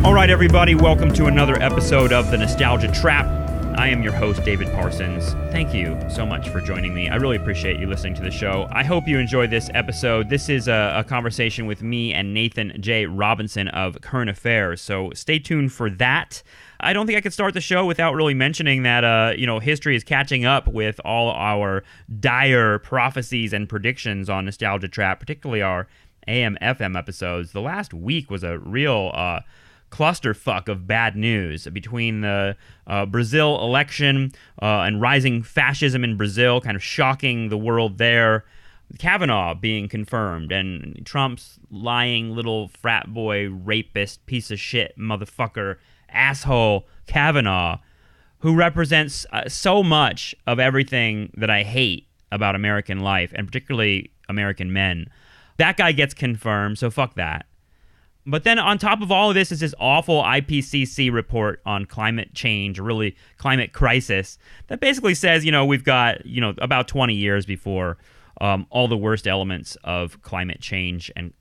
All right, everybody, welcome to another episode of The Nostalgia Trap. I am your host, David Parsons. Thank you so much for joining me. I really appreciate you listening to the show. I hope you enjoyed this episode. This is a conversation with me and Nathan J. Robinson of Current Affairs, so stay tuned for that. I don't think I could start the show without really mentioning that, history is catching up with all our dire prophecies and predictions on Nostalgia Trap, particularly our AM/FM episodes. The last week was a real clusterfuck of bad news between the Brazil election and rising fascism in Brazil, kind of shocking the world there. Kavanaugh being confirmed, and Trump's lying little frat boy, rapist, piece of shit, motherfucker, asshole Kavanaugh, who represents so much of everything that I hate about American life, and particularly American men. That guy gets confirmed, so fuck that. But then on top of all of this is this awful IPCC report on climate change, or really climate crisis, that basically says, we've got, about 20 years before all the worst elements of climate change and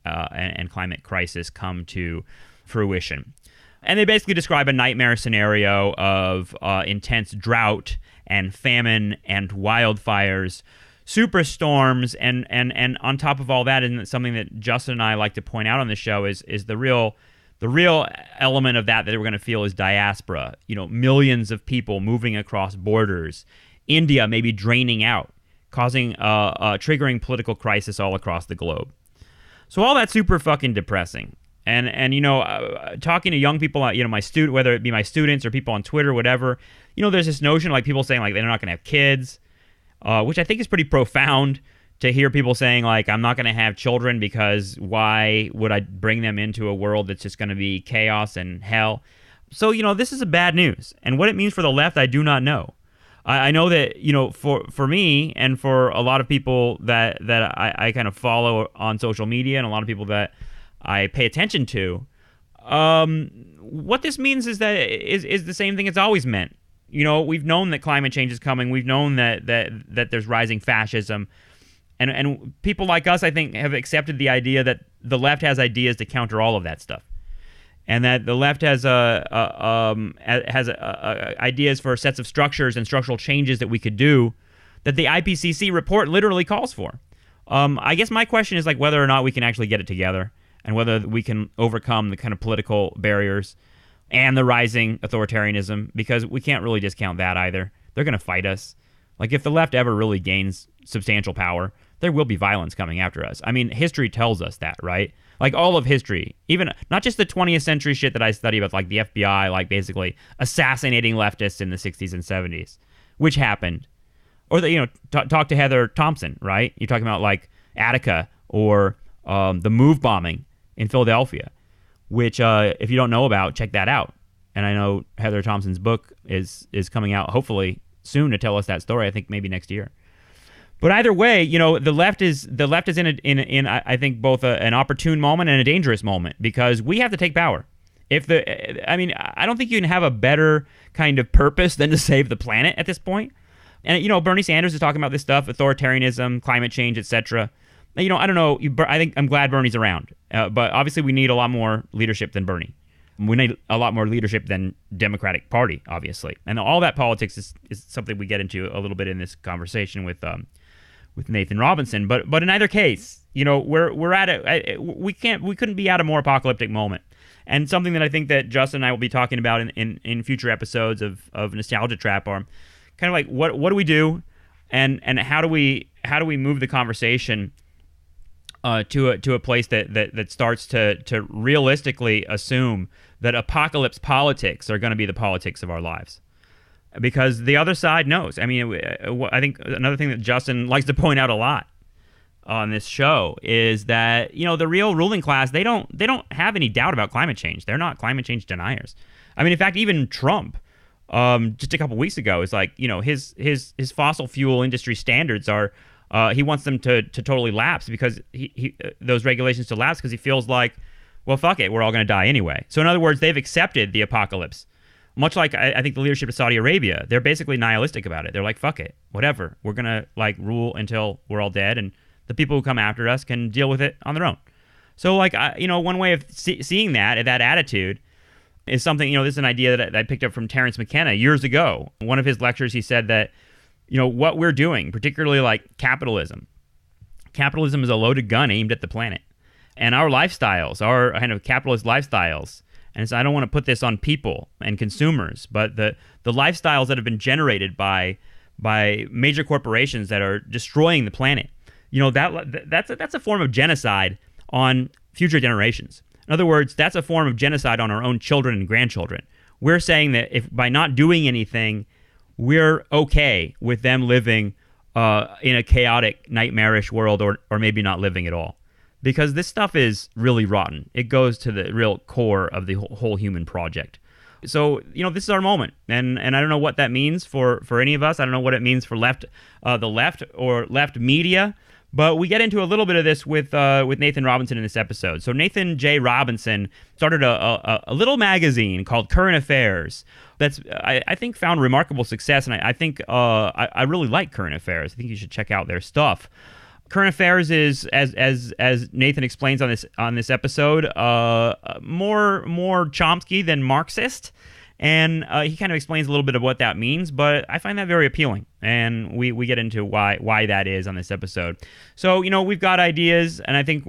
climate crisis come to fruition. And they basically describe a nightmare scenario of intense drought and famine and wildfires, superstorms, and on top of all that, and something that Justin and I like to point out on the show is the real element of that we're going to feel is diaspora. Millions of people moving across borders, India maybe draining out, causing triggering political crisis all across the globe. So all that's super fucking depressing. And talking to young people, whether it be my students or people on Twitter, whatever, there's this notion like people saying like they're not going to have kids. Which I think is pretty profound to hear people saying, like, I'm not going to have children because why would I bring them into a world that's just going to be chaos and hell? So, this is a bad news. And what it means for the left, I do not know. I know that, for me and for a lot of people that I kind of follow on social media and a lot of people that I pay attention to, what this means is that is the same thing it's always meant. We've known that climate change is coming. We've known that there's rising fascism. And people like us, I think, have accepted the idea that the left has ideas to counter all of that stuff. And that the left has ideas for sets of structures and structural changes that we could do that the IPCC report literally calls for. I guess my question is like whether or not we can actually get it together and whether we can overcome the kind of political barriers and the rising authoritarianism, because we can't really discount that either. They're going to fight us. Like, if the left ever really gains substantial power, there will be violence coming after us. I mean, history tells us that, right? Like, all of history, even not just the 20th century shit that I study about, like the FBI, like basically assassinating leftists in the 60s and 70s, which happened. Or, talk to Heather Thompson, right? You're talking about, like, Attica or the Move bombing in Philadelphia, which, if you don't know about, check that out. And I know Heather Thompson's book is coming out hopefully soon to tell us that story. I think maybe next year. But either way, the left is in I think both an opportune moment and a dangerous moment, because we have to take power. I don't think you can have a better kind of purpose than to save the planet at this point. And Bernie Sanders is talking about this stuff, authoritarianism, climate change, etc. I don't know. I think I'm glad Bernie's around, but obviously we need a lot more leadership than Bernie. We need a lot more leadership than Democratic Party, obviously, and all that politics is something we get into a little bit in this conversation with Nathan Robinson. But in either case, we're at we couldn't be at a more apocalyptic moment, and something that I think that Justin and I will be talking about in future episodes of Nostalgia Trap are kind of like what do we do, and how do we move the conversation to a place that starts to realistically assume that apocalypse politics are going to be the politics of our lives, because the other side knows. I mean, I think another thing that Justin likes to point out a lot on this show is that the real ruling class, they don't have any doubt about climate change. They're not climate change deniers. I mean, in fact, even Trump, just a couple weeks ago, is like his fossil fuel industry standards are. He wants them to totally lapse, because he those regulations to lapse, because he feels like, well, fuck it, we're all going to die anyway. So in other words, they've accepted the apocalypse. Much like I think the leadership of Saudi Arabia, they're basically nihilistic about it. They're like, fuck it, whatever. We're going to rule until we're all dead, and the people who come after us can deal with it on their own. So one way of seeing that attitude is something, this is an idea that I picked up from Terence McKenna years ago. One of his lectures, he said that, what we're doing, particularly like capitalism is a loaded gun aimed at the planet. And our lifestyles, our kind of capitalist lifestyles, and so I don't want to put this on people and consumers, but the lifestyles that have been generated by major corporations that are destroying the planet, that's a form of genocide on future generations. In other words, that's a form of genocide on our own children and grandchildren. We're saying that if by not doing anything, we're okay with them living in a chaotic, nightmarish world, or maybe not living at all. Because this stuff is really rotten. It goes to the real core of the whole human project. So, this is our moment. And I don't know what that means for any of us. I don't know what it means for the left or left media. But we get into a little bit of this with Nathan Robinson in this episode. So Nathan J. Robinson started a little magazine called Current Affairs that's, I think, found remarkable success. And I think I really like Current Affairs. I think you should check out their stuff. Current Affairs is, as Nathan explains on this episode, more Chomsky than Marxist, and he kind of explains a little bit of what that means. But I find that very appealing, and we get into why that is on this episode. So we've got ideas, and I think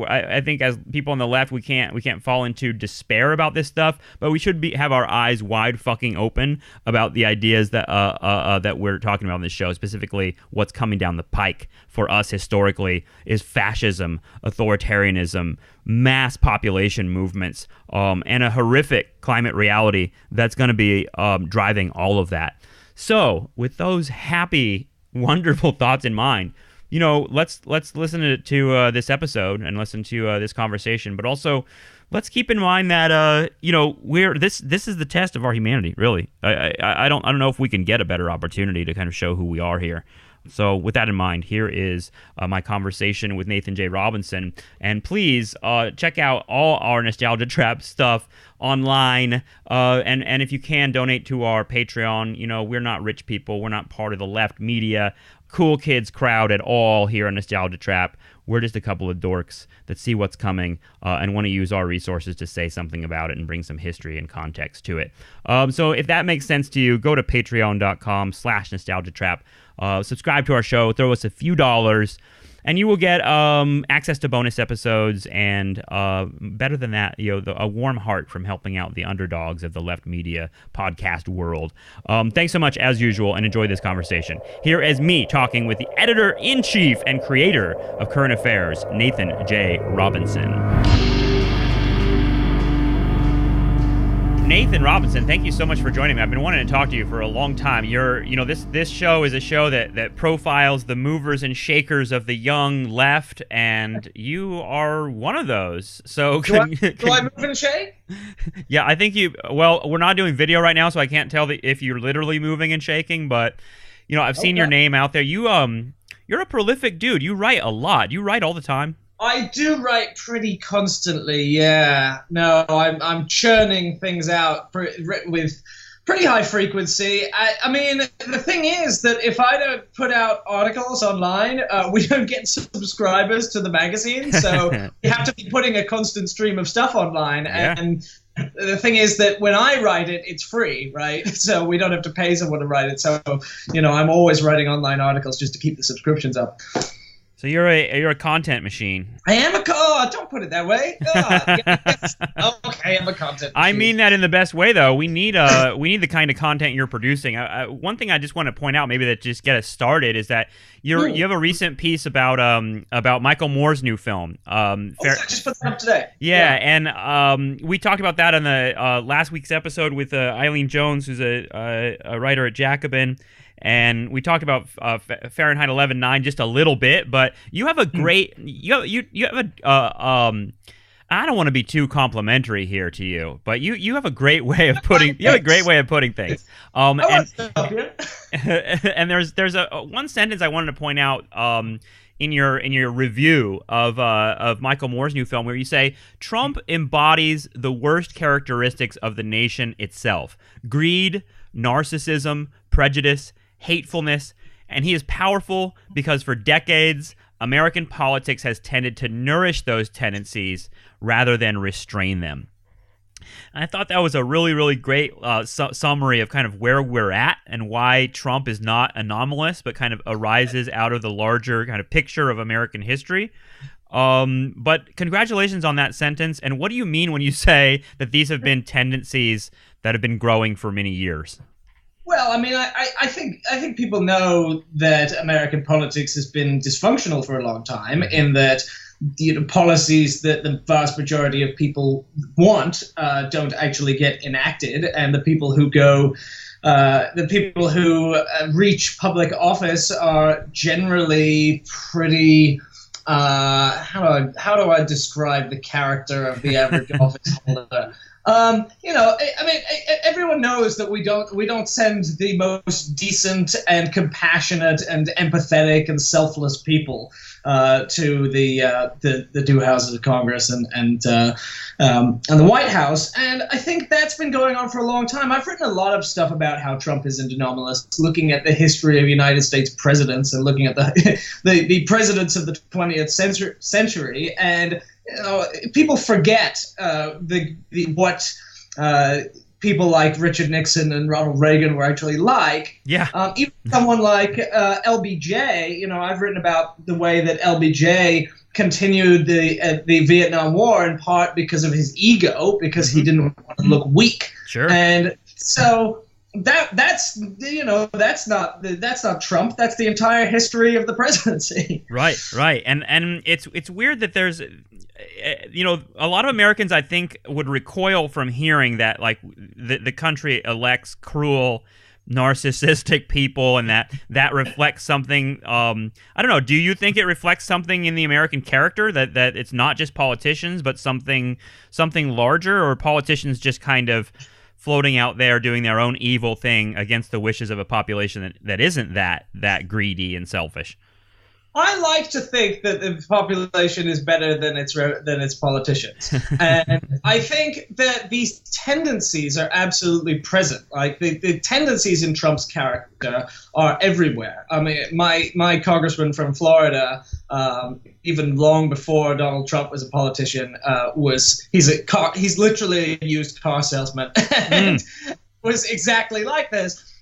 as people on the left, we can't fall into despair about this stuff, but we should have our eyes wide fucking open about the ideas that we're talking about on this show, specifically what's coming down the pike for us historically is fascism, authoritarianism, mass population movements, and a horrific climate reality that's going to be driving all of that. So, with those happy, wonderful thoughts in mind, let's listen to this episode and listen to this conversation. But also, let's keep in mind that this is the test of our humanity. Really, I don't know if we can get a better opportunity to kind of show who we are here. So with that in mind, here is my conversation with Nathan J. Robinson. And please check out all our Nostalgia Trap stuff online. And if you can, donate to our Patreon. We're not rich people. We're not part of the left media, cool kids crowd at all here on Nostalgia Trap. We're just a couple of dorks that see what's coming and want to use our resources to say something about it and bring some history and context to it. So if that makes sense to you, go to patreon.com/nostalgiatrap. Subscribe to our show, throw us a few dollars, and you will get access to bonus episodes and, better than that, a warm heart from helping out the underdogs of the left media podcast world. Thanks so much, as usual, and enjoy this conversation. Here is me talking with the editor-in-chief and creator of Current Affairs, Nathan J. Robinson. Nathan Robinson, thank you so much for joining me. I've been wanting to talk to you for a long time. This show is a show that profiles the movers and shakers of the young left, and you are one of those. So do I move and shake? Yeah, I think we're not doing video right now, so I can't tell if you're literally moving and shaking, but I've seen your name out there. You're a prolific dude. You write a lot. You write all the time. I do write pretty constantly, yeah. No, I'm churning things out with pretty high frequency. I mean, the thing is that if I don't put out articles online, we don't get subscribers to the magazine, so you have to be putting a constant stream of stuff online. Yeah. And the thing is that when I write it, it's free, right? So we don't have to pay someone to write it. So, I'm always writing online articles just to keep the subscriptions up. So you're a content machine. I am don't put it that way. Yes. Okay, I'm a content machine. I mean that in the best way, though. We need the kind of content you're producing. One thing I just want to point out, maybe that just get us started, is that you have a recent piece about Michael Moore's new film. I just put that up today. Yeah, and we talked about that on the last week's episode with Eileen Jones, who's a writer at Jacobin. And we talked about Fahrenheit 11/9 just a little bit, but you have a great you have a I don't want to be too complimentary here to you, but you have a great way of putting things. And there's one sentence I wanted to point out in your review of Michael Moore's new film, where you say Trump embodies the worst characteristics of the nation itself: greed, narcissism, prejudice, hatefulness, and he is powerful because for decades American politics has tended to nourish those tendencies rather than restrain them. I thought that was a really, really great summary of kind of where we're at and why Trump is not anomalous, but kind of arises out of the larger kind of picture of American history. But congratulations on that sentence. And what do you mean when you say that these have been tendencies that have been growing for many years? Well, I mean, I think people know that American politics has been dysfunctional for a long time, in that policies that the vast majority of people want don't actually get enacted, and the people who reach public office are generally pretty. How do I describe the character of the average office holder? I mean, everyone knows that we don't send the most decent and compassionate and empathetic and selfless people to the two houses of Congress and the White House, and I think that's been going on for a long time. I've written a lot of stuff about how Trump is anomalous, looking at the history of United States presidents and looking at the presidents of the 20th century, and people forget what people like Richard Nixon and Ronald Reagan were actually like. Yeah. Even someone like LBJ, I've written about the way that LBJ continued the Vietnam War in part because of his ego, because he didn't want to look weak. Sure. And so that's not Trump. That's the entire history of the presidency. Right. And it's weird that there's a lot of Americans, I think, would recoil from hearing that, like, the country elects cruel, narcissistic people, and that reflects something. I don't know. Do you think it reflects something in the American character, that it's not just politicians, but something larger, or politicians just kind of floating out there doing their own evil thing against the wishes of a population that isn't that greedy and selfish? I like to think that the population is better than its politicians, and I think that these tendencies are absolutely present. Like the tendencies in Trump's character are everywhere. I mean, my congressman from Florida, even long before Donald Trump was a politician, he's literally a used car salesman, and was exactly like this.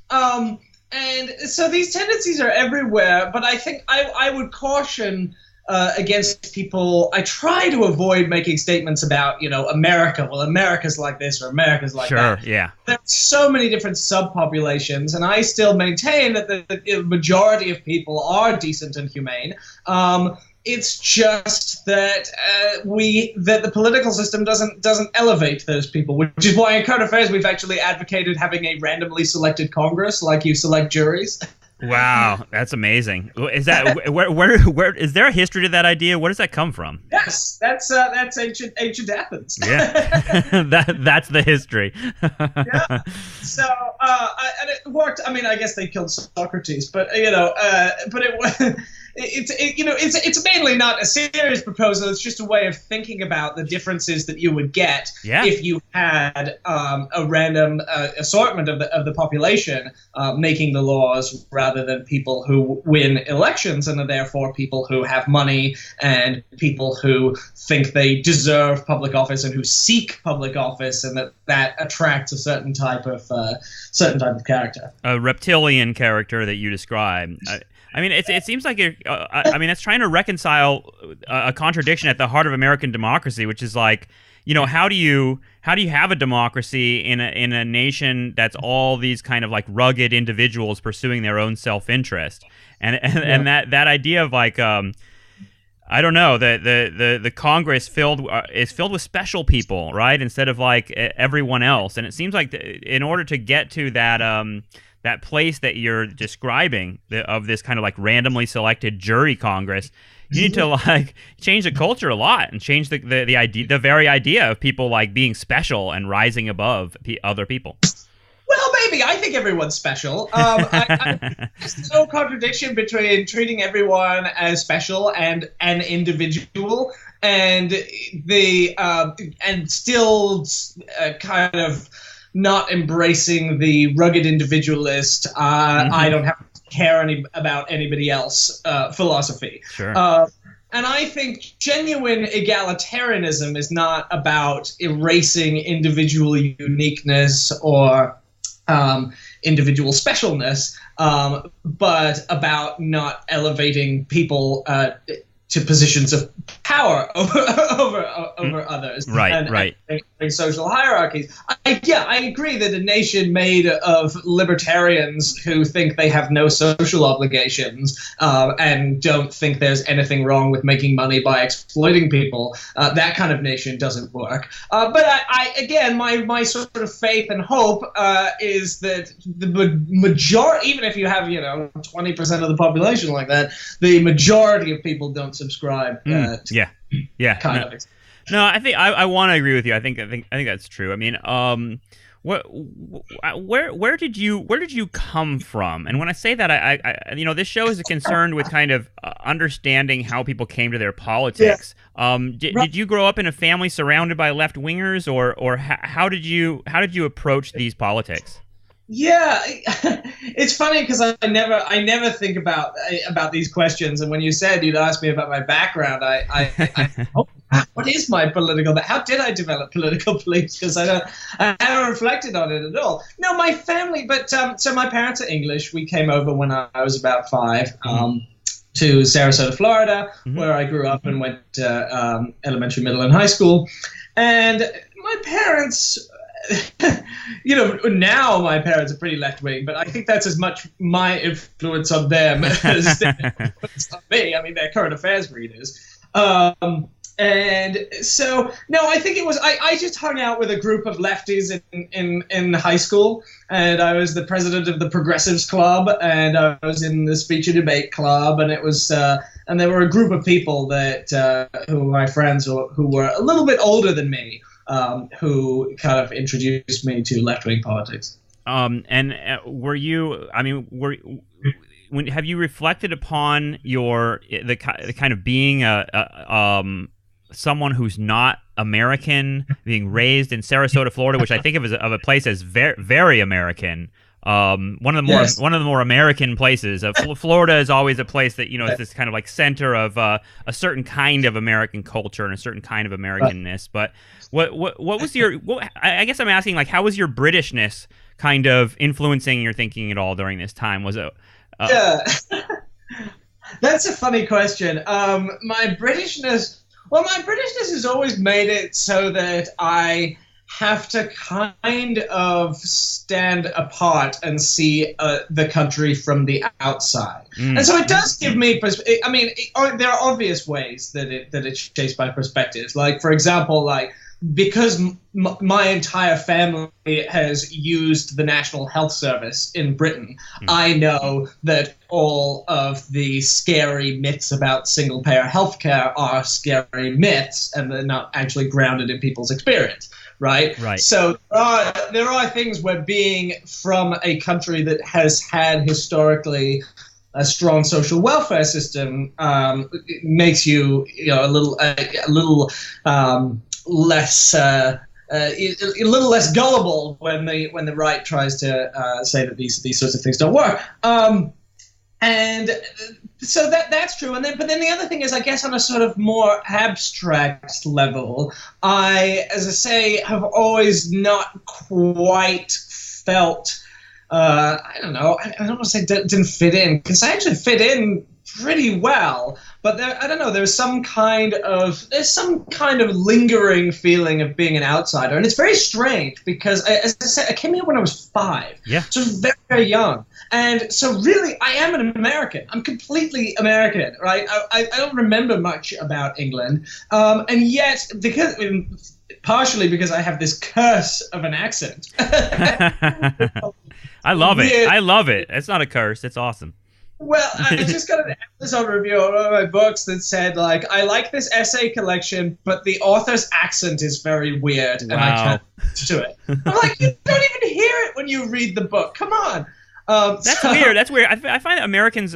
And so these tendencies are everywhere, but I think I would caution against people. I try to avoid making statements about, America. Well, America's like this or America's like that. Sure, yeah. There's so many different subpopulations, and I still maintain that the majority of people are decent and humane. It's just that that the political system doesn't elevate those people, which is why in current affairs we've actually advocated having a randomly selected Congress, like you select juries. Wow, that's amazing. Is that where is there a history to that idea? Where does that come from? Yes, that's ancient Athens. Yeah, that's the history. Yeah. So and it worked. I mean, I guess they killed Socrates, but it's mainly not a serious proposal. It's just a way of thinking about the differences that you would get if you had a random assortment of the population making the laws, rather than people who win elections and are therefore people who have money and people who think they deserve public office and who seek public office, and that attracts a certain type of character. A reptilian character that you describe. I mean, it seems like it's trying to reconcile a contradiction at the heart of American democracy, which is like, how do you have a democracy in a nation that's all these kind of like rugged individuals pursuing their own self-interest, and that idea of like I don't know, the Congress is filled with special people, right, instead of like everyone else, and it seems like in order to get to that place that you're describing of this kind of like randomly selected jury Congress, you need to like change the culture a lot and change the very idea of people like being special and rising above other people. Well, maybe. I think everyone's special. There's no contradiction between treating everyone as special and an individual, and still kind of not embracing the rugged individualist, I don't have to care about anybody else philosophy. Sure. And I think genuine egalitarianism is not about erasing individual uniqueness or individual specialness, but about not elevating people to positions of power over others. Right. And social hierarchies. I agree that a nation made of libertarians who think they have no social obligations and don't think there's anything wrong with making money by exploiting people, that kind of nation doesn't work. But again, my sort of faith and hope is that the majority, even if you have 20% of the population like that, the majority of people don't subscribe. No, I think I want to agree with you. I think that's true. I mean, where did you come from? And when I say that, I this show is concerned with kind of understanding how people came to their politics. Yeah. Did you grow up in a family surrounded by left wingers, or how did you approach these politics? Yeah, it's funny because I never think about these questions. And when you said you'd ask me about my background, what is my political? How did I develop political beliefs? Because I haven't reflected on it at all. No, my family, but so my parents are English. We came over when I was about 5 to Sarasota, Florida, where I grew up and went to elementary, middle, and high school. And my parents. Now my parents are pretty left-wing, but I think that's as much my influence on them as their influence on me. I mean, they're current affairs readers. And so, no, I think it was, I just hung out with a group of lefties in high school, and I was the president of the Progressives Club, and I was in the Speech and Debate Club, and it was, and there were a group of people that, who were my friends who were a little bit older than me. Who kind of introduced me to left-wing politics. And were you? I mean, have you reflected upon the kind of being someone who's not American, being raised in Sarasota, Florida, which I think of a place as very, very American. One of the more American places. Florida is always a place that is this kind of like center of a certain kind of American culture and a certain kind of Americanness. But what was your? I guess I'm asking, like, how was your Britishness kind of influencing your thinking at all during this time? Was it? Yeah, that's a funny question. My Britishness has always made it so that I have to kind of stand apart and see the country from the outside. And so it does give me I mean, there are obvious ways that it shapes my perspectives. Like, for example, because my entire family has used the National Health Service in Britain, I know that all of the scary myths about single-payer healthcare are scary myths, and they're not actually grounded in people's experience. Right. So there are things where being from a country that has had historically a strong social welfare system makes you a little less gullible when the right tries to say that these sorts of things don't work. And so that's true. But then the other thing is, I guess on a sort of more abstract level, as I say, have always not quite felt, I don't want to say didn't fit in, because I actually fit in pretty well. But there's some kind of lingering feeling of being an outsider. And it's very strange because, as I said, I came here when I was 5. Yeah. So very, very young. And so really, I am an American. I'm completely American, right? I don't remember much about England. And yet, partially because I have this curse of an accent. I love it. I love it. It's not a curse. It's awesome. Well, I just got an Amazon review of one of my books that said, I like this essay collection, but the author's accent is very weird, and I can't do it. I'm like, you don't even hear it when you read the book. Come on. That's weird. That's weird. I find that Americans,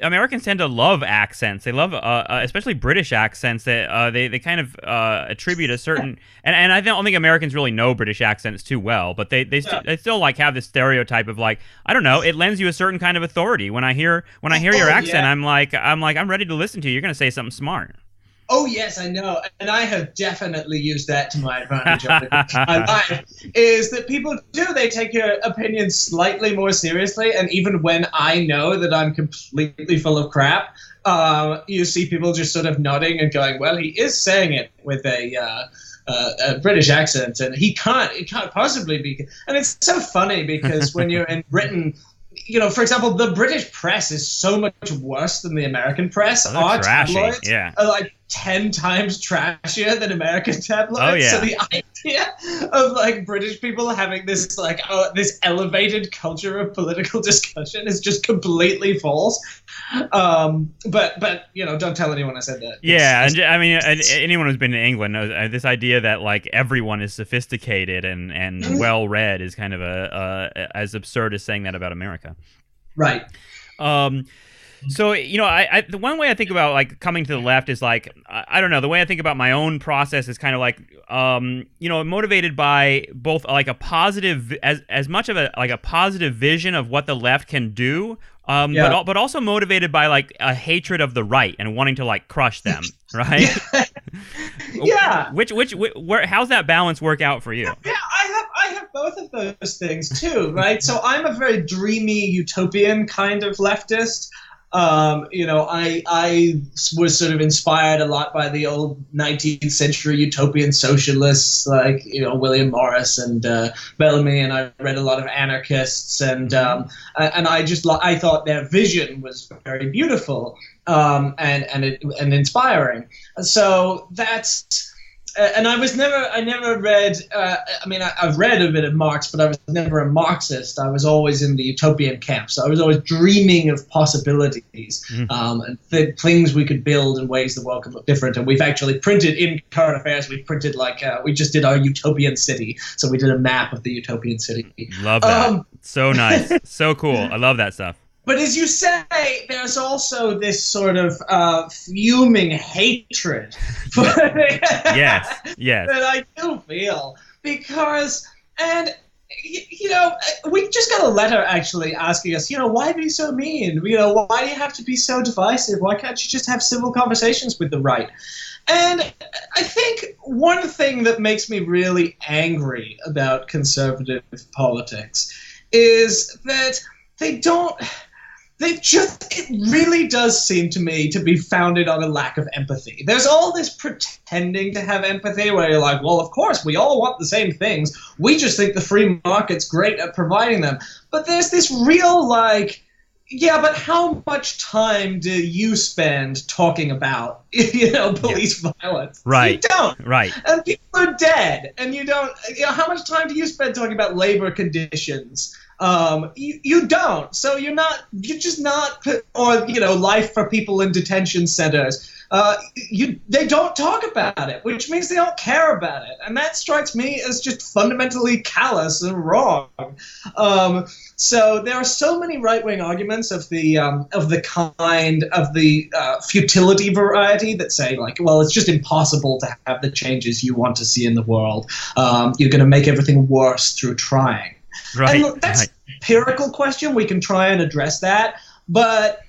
Americans tend to love accents. They love, especially British accents. That they kind of attribute a certain, and I don't think Americans really know British accents too well, but they still like have this stereotype of like, I don't know, it lends you a certain kind of authority. When I hear your accent, I'm ready to listen to you. You're gonna say something smart. Oh, yes, I know. And I have definitely used that to my advantage over my life, is that people they take your opinion slightly more seriously. And even when I know that I'm completely full of crap, you see people just sort of nodding and going, well, he is saying it with a British accent, and it can't possibly be. And it's so funny because when you're in Britain, for example, the British press is so much worse than the American press. Our tabloids are like 10 times trashier than American tabloids. Oh, yeah. So the idea of like British people having this like this elevated culture of political discussion is just completely false. But don't tell anyone I said that. Yeah, anyone who's been to England knows this idea that like everyone is sophisticated and well read is kind of as absurd as saying that about America. Right. So, I the one way I think about like coming to the left is like, I don't know, the way I think about my own process is kind of like, motivated by both like a positive, as much of a positive vision of what the left can do, but also motivated by like a hatred of the right and wanting to like crush them, right? Yeah. How's that balance work out for you? Yeah, I have both of those things too, right? So I'm a very dreamy, utopian kind of leftist. I was sort of inspired a lot by the old 19th century utopian socialists like, William Morris and Bellamy, and I read a lot of anarchists, and I thought their vision was very beautiful and inspiring. So that's. And I never read, I've read a bit of Marx, but I was never a Marxist. I was always in the utopian camp. So I was always dreaming of possibilities and things we could build in ways the world could look different. And we've actually printed in Current Affairs, we printed we just did our utopian city. So we did a map of the utopian city. Love that. So nice. So cool. I love that stuff. But as you say, there's also this sort of fuming hatred for yes. that I do feel because, we just got a letter actually asking us, why be so mean? Why do you have to be so divisive? Why can't you just have civil conversations with the right? And I think one thing that makes me really angry about conservative politics is that it really does seem to me to be founded on a lack of empathy. There's all this pretending to have empathy where you're like, well, of course, we all want the same things. We just think the free market's great at providing them. But there's this real but how much time do you spend talking about, police violence? Right. You don't. Right. And people are dead. And you don't, how much time do you spend talking about labor conditions? You don't. So you're just not, or, life for people in detention centers. They don't talk about it, which means they don't care about it. And that strikes me as just fundamentally callous and wrong. So there are so many right-wing arguments of the futility variety that say like, well, it's just impossible to have the changes you want to see in the world. You're going to make everything worse through trying. Right. And look, that's an empirical question. We can try and address that. But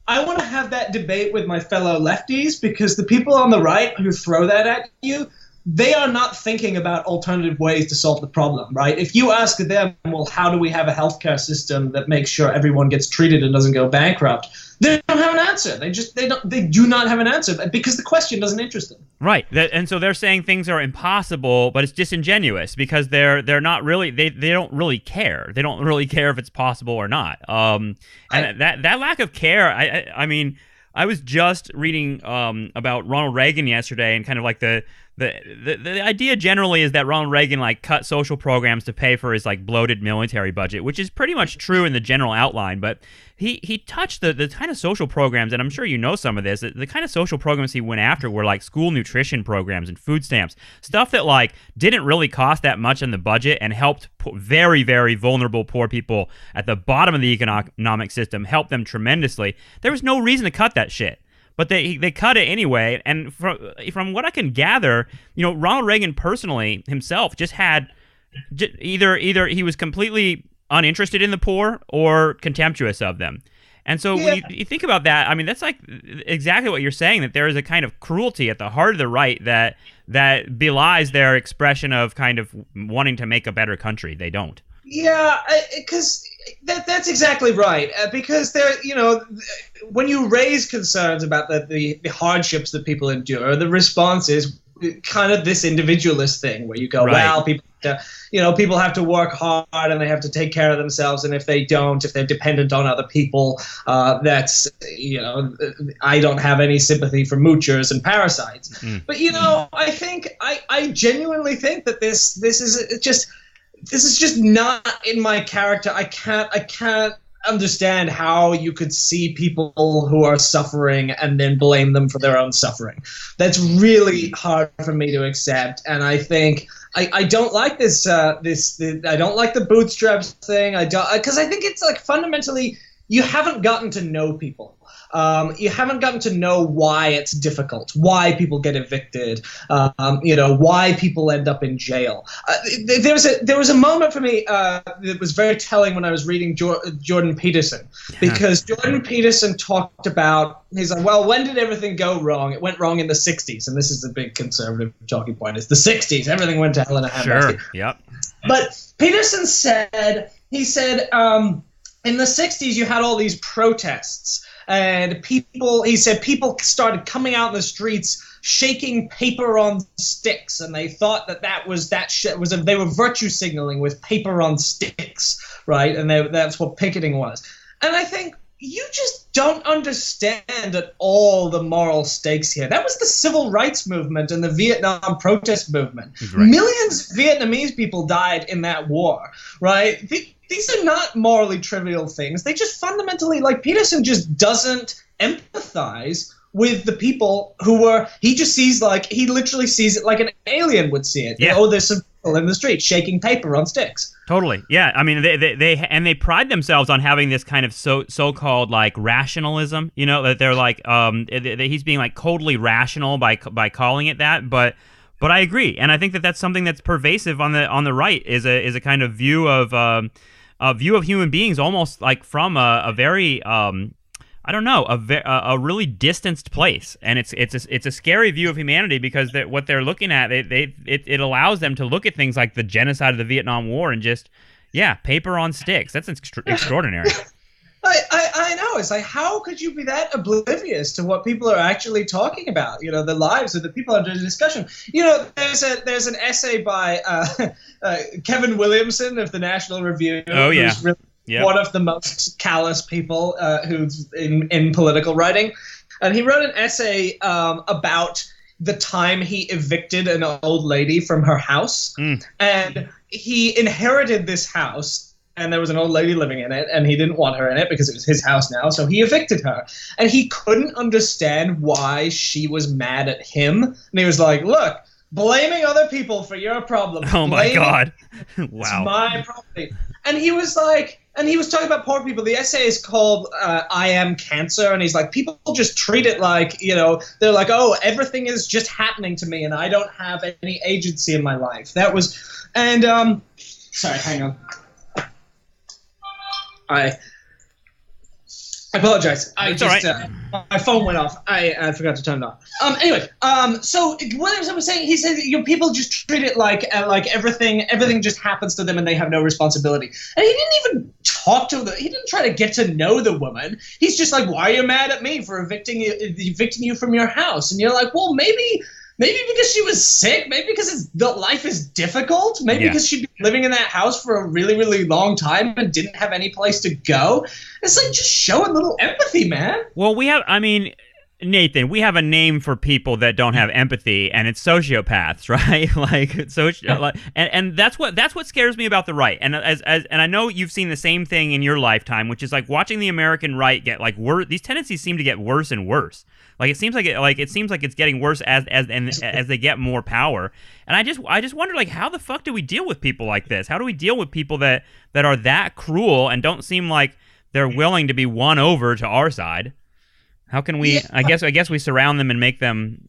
I want to have that debate with my fellow lefties because the people on the right who throw that at you, they are not thinking about alternative ways to solve the problem, right? If you ask them, well, how do we have a healthcare system that makes sure everyone gets treated and doesn't go bankrupt? They don't have an answer. They do not have an answer because the question doesn't interest them. Right. And so they're saying things are impossible, but it's disingenuous because they're not really they don't really care. They don't really care if it's possible or not. And that lack of care, I mean, I was just reading about Ronald Reagan yesterday and kind of like the The idea generally is that Ronald Reagan like cut social programs to pay for his like bloated military budget, which is pretty much true in the general outline. But he touched the kind of social programs, and I'm sure you know some of this. The kind of social programs he went after were like school nutrition programs and food stamps, stuff that like didn't really cost that much in the budget and helped very, very vulnerable poor people at the bottom of the economic system, helped them tremendously. There was no reason to cut that shit. But they cut it anyway, and from what I can gather, Ronald Reagan personally himself just had either he was completely uninterested in the poor or contemptuous of them. And so when you think about that, I mean, that's like exactly what you're saying, that there is a kind of cruelty at the heart of the right that belies their expression of kind of wanting to make a better country. They don't. Yeah, because that's exactly right. Because when you raise concerns about the hardships that people endure, the response is kind of this individualist thing where you go, right. Well, people have to work hard and they have to take care of themselves, and if they don't, if they're dependent on other people, I don't have any sympathy for moochers and parasites. Mm. But I think I genuinely think that this is just not in my character. I can't understand how you could see people who are suffering and then blame them for their own suffering. That's really hard for me to accept, and I think I don't like this. I don't like the bootstraps thing. Because I think it's like fundamentally you haven't gotten to know people. You haven't gotten to know why it's difficult, why people get evicted, why people end up in jail. There was a moment for me that was very telling when I was reading Jordan Peterson, because Jordan Peterson talked about, he's like, well, when did everything go wrong? It went wrong in the 60s, and this is the big conservative talking point, is the 60s. Everything went to hell in a handbasket. Sure, yep. But Peterson said, in the 60s you had all these protests, and people started coming out in the streets shaking paper on sticks, and they thought they were virtue signaling with paper on sticks, right? And that's what picketing was. And I think you just don't understand at all the moral stakes here. That was the civil rights movement and the Vietnam protest movement. Right. Millions of Vietnamese people died in that war, right? These are not morally trivial things. They just fundamentally, like, Peterson just doesn't empathize with the people he literally sees it like an alien would see it. Yeah. There's some people in the street shaking paper on sticks. Totally. Yeah. I mean, they pride themselves on having this kind of so-called like rationalism, that they're like, he's being like coldly rational by calling it that. But I agree. And I think that that's something that's pervasive on the right is a kind of view of human beings almost like from a very a really distanced place, and it's a scary view of humanity because what they're looking at, it allows them to look at things like the genocide of the Vietnam War and just paper on sticks. That's extraordinary. I know. It's like, how could you be that oblivious to what people are actually talking about? The lives of the people under discussion. There's an essay by Kevin Williamson of the National Review. Oh yeah. Who's really one of the most callous people who's in political writing, and he wrote an essay about the time he evicted an old lady from her house, and he inherited this house. And there was an old lady living in it, and he didn't want her in it because it was his house now, so he evicted her. And he couldn't understand why she was mad at him. And he was like, look, blaming other people for your problem. Oh, my God. Wow. It's my property. And he was talking about poor people. The essay is called I Am Cancer, and he's like, people just treat it like, they're like, oh, everything is just happening to me, and I don't have any agency in my life. Sorry, hang on. I apologize. My phone went off. I forgot to turn it off. So what I was saying, he said, people just treat it like everything just happens to them and they have no responsibility. And he didn't even talk to he didn't try to get to know the woman. He's just like, why are you mad at me for evicting you from your house? And you're like, well, maybe because she was sick, maybe because the life is difficult, maybe because she'd been living in that house for a really, really long time and didn't have any place to go. It's like, just show a little empathy, man. Well, Nathan, we have a name for people that don't have empathy, and it's sociopaths, right? And that's what scares me about the right. And and I know you've seen the same thing in your lifetime, which is like watching the American right get like worse. These tendencies seem to get worse and worse. Like it seems like it's getting worse as they get more power. And I just wonder, like, how the fuck do we deal with people like this? How do we deal with people that are that cruel and don't seem like they're willing to be won over to our side? How can we? Yeah. I guess we surround them and make them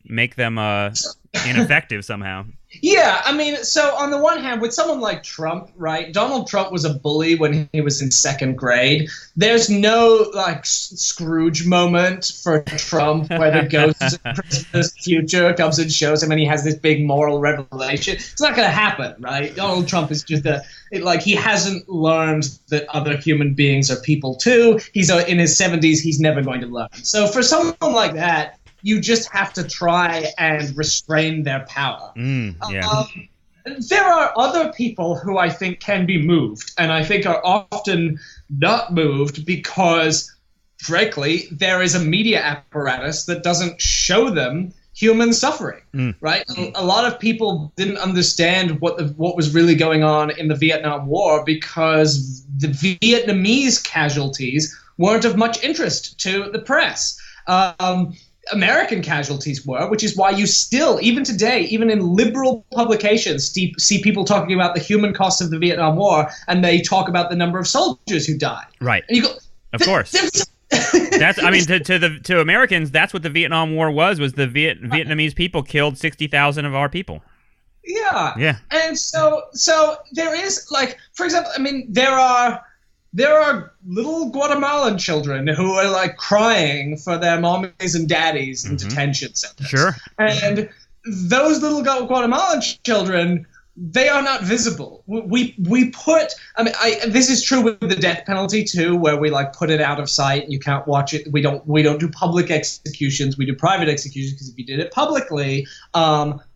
ineffective somehow. Yeah, I mean, so on the one hand, with someone like Trump, right? Donald Trump was a bully when he was in second grade. There's no like Scrooge moment for Trump where the ghost of Christmas future comes and shows him and he has this big moral revelation. It's not going to happen, right? Donald Trump is just he hasn't learned that other human beings are people too. He's in his 70s. He's never going to learn. So for someone like that, you just have to try and restrain their power. Yeah. There are other people who I think can be moved, and I think are often not moved because, frankly, there is a media apparatus that doesn't show them human suffering, right? A lot of people didn't understand what was really going on in the Vietnam War because the Vietnamese casualties weren't of much interest to the press. American casualties were, which is why you still, even today, even in liberal publications, see people talking about the human cost of the Vietnam War, and they talk about the number of soldiers who died. Right. And you go, of course. To Americans, that's what the Vietnam War was the Vietnamese people killed 60,000 of our people. Yeah. Yeah. And so there is, like, for example, I mean, there are little Guatemalan children who are like crying for their mommies and daddies in detention centers. Sure. And those little Guatemalan children, they are not visible. We put, I mean, this is true with the death penalty too, where we like put it out of sight and you can't watch it. We don't do public executions. We do private executions because if you did it publicly,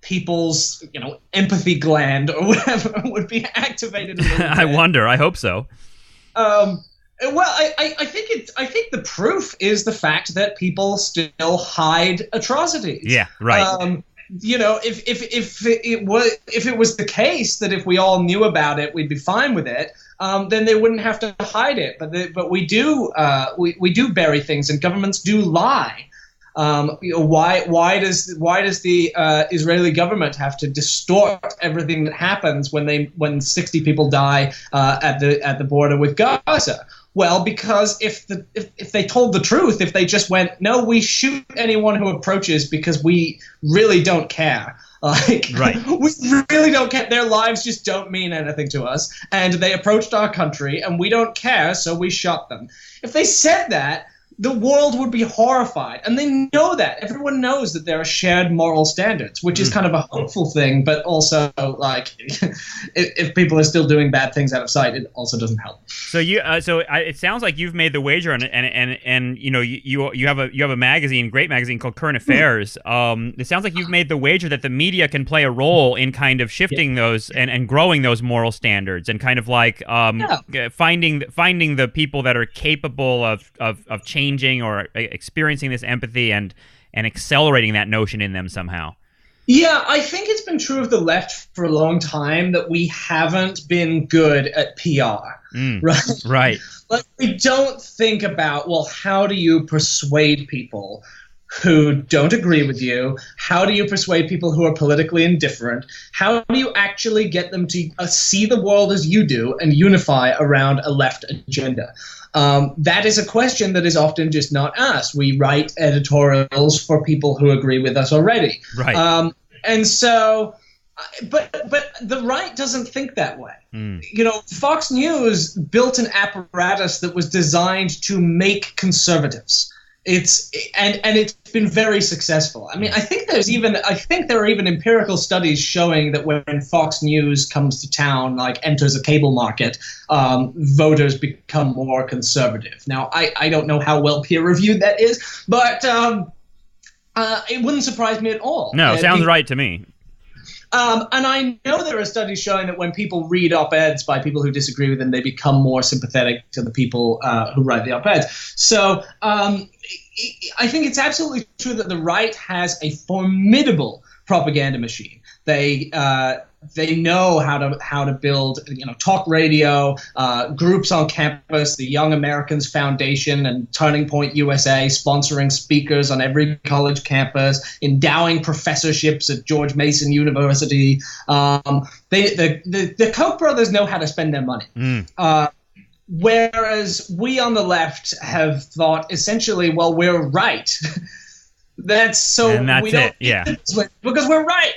people's empathy gland or whatever would be activated. I wonder. I hope so. Well, I think the proof is the fact that people still hide atrocities. Yeah, right. If it was the case that if we all knew about it, we'd be fine with it, then they wouldn't have to hide it. But we do bury things, and governments do lie. Why does the Israeli government have to distort everything that happens when 60 people die at the border with Gaza? Well, because if they told the truth, if they just went, no, we shoot anyone who approaches because we really don't care. Like, right. We really don't care. Their lives just don't mean anything to us. And they approached our country and we don't care, so we shot them. If they said that, the world would be horrified. And they know that. Everyone knows that there are shared moral standards, which is kind of a hopeful thing, but also, like, if people are still doing bad things out of sight, it also doesn't help. So it sounds like you've made the wager, and you have a magazine, great magazine called Current Affairs. It sounds like you've made the wager that the media can play a role in kind of shifting those and growing those moral standards, and kind of like finding the people that are capable of changing or experiencing this empathy and accelerating that notion in them somehow. Yeah, I think it's been true of the left for a long time that we haven't been good at PR, right? Right. Like, we don't think about, well, how do you persuade people who don't agree with you? How do you persuade people who are politically indifferent? How do you actually get them to see the world as you do and unify around a left agenda? That is a question that is often just not asked. We write editorials for people who agree with us already. Right. And so, but the right doesn't think that way. Fox News built an apparatus that was designed to make conservatives. It's been very successful. I mean, I think there are even empirical studies showing that when Fox News comes to town, like enters a cable market, voters become more conservative. Now, I don't know how well peer reviewed that is, but it wouldn't surprise me at all. No, sounds right to me. And I know there are studies showing that when people read op-eds by people who disagree with them, they become more sympathetic to the people who write the op-eds. So I think it's absolutely true that the right has a formidable propaganda machine. They know how to build, talk radio, groups on campus, the Young Americans Foundation and Turning Point USA sponsoring speakers on every college campus, endowing professorships at George Mason University. The Koch brothers know how to spend their money. Whereas we on the left have thought essentially, well, we're right. That's it. Yeah, because we're right.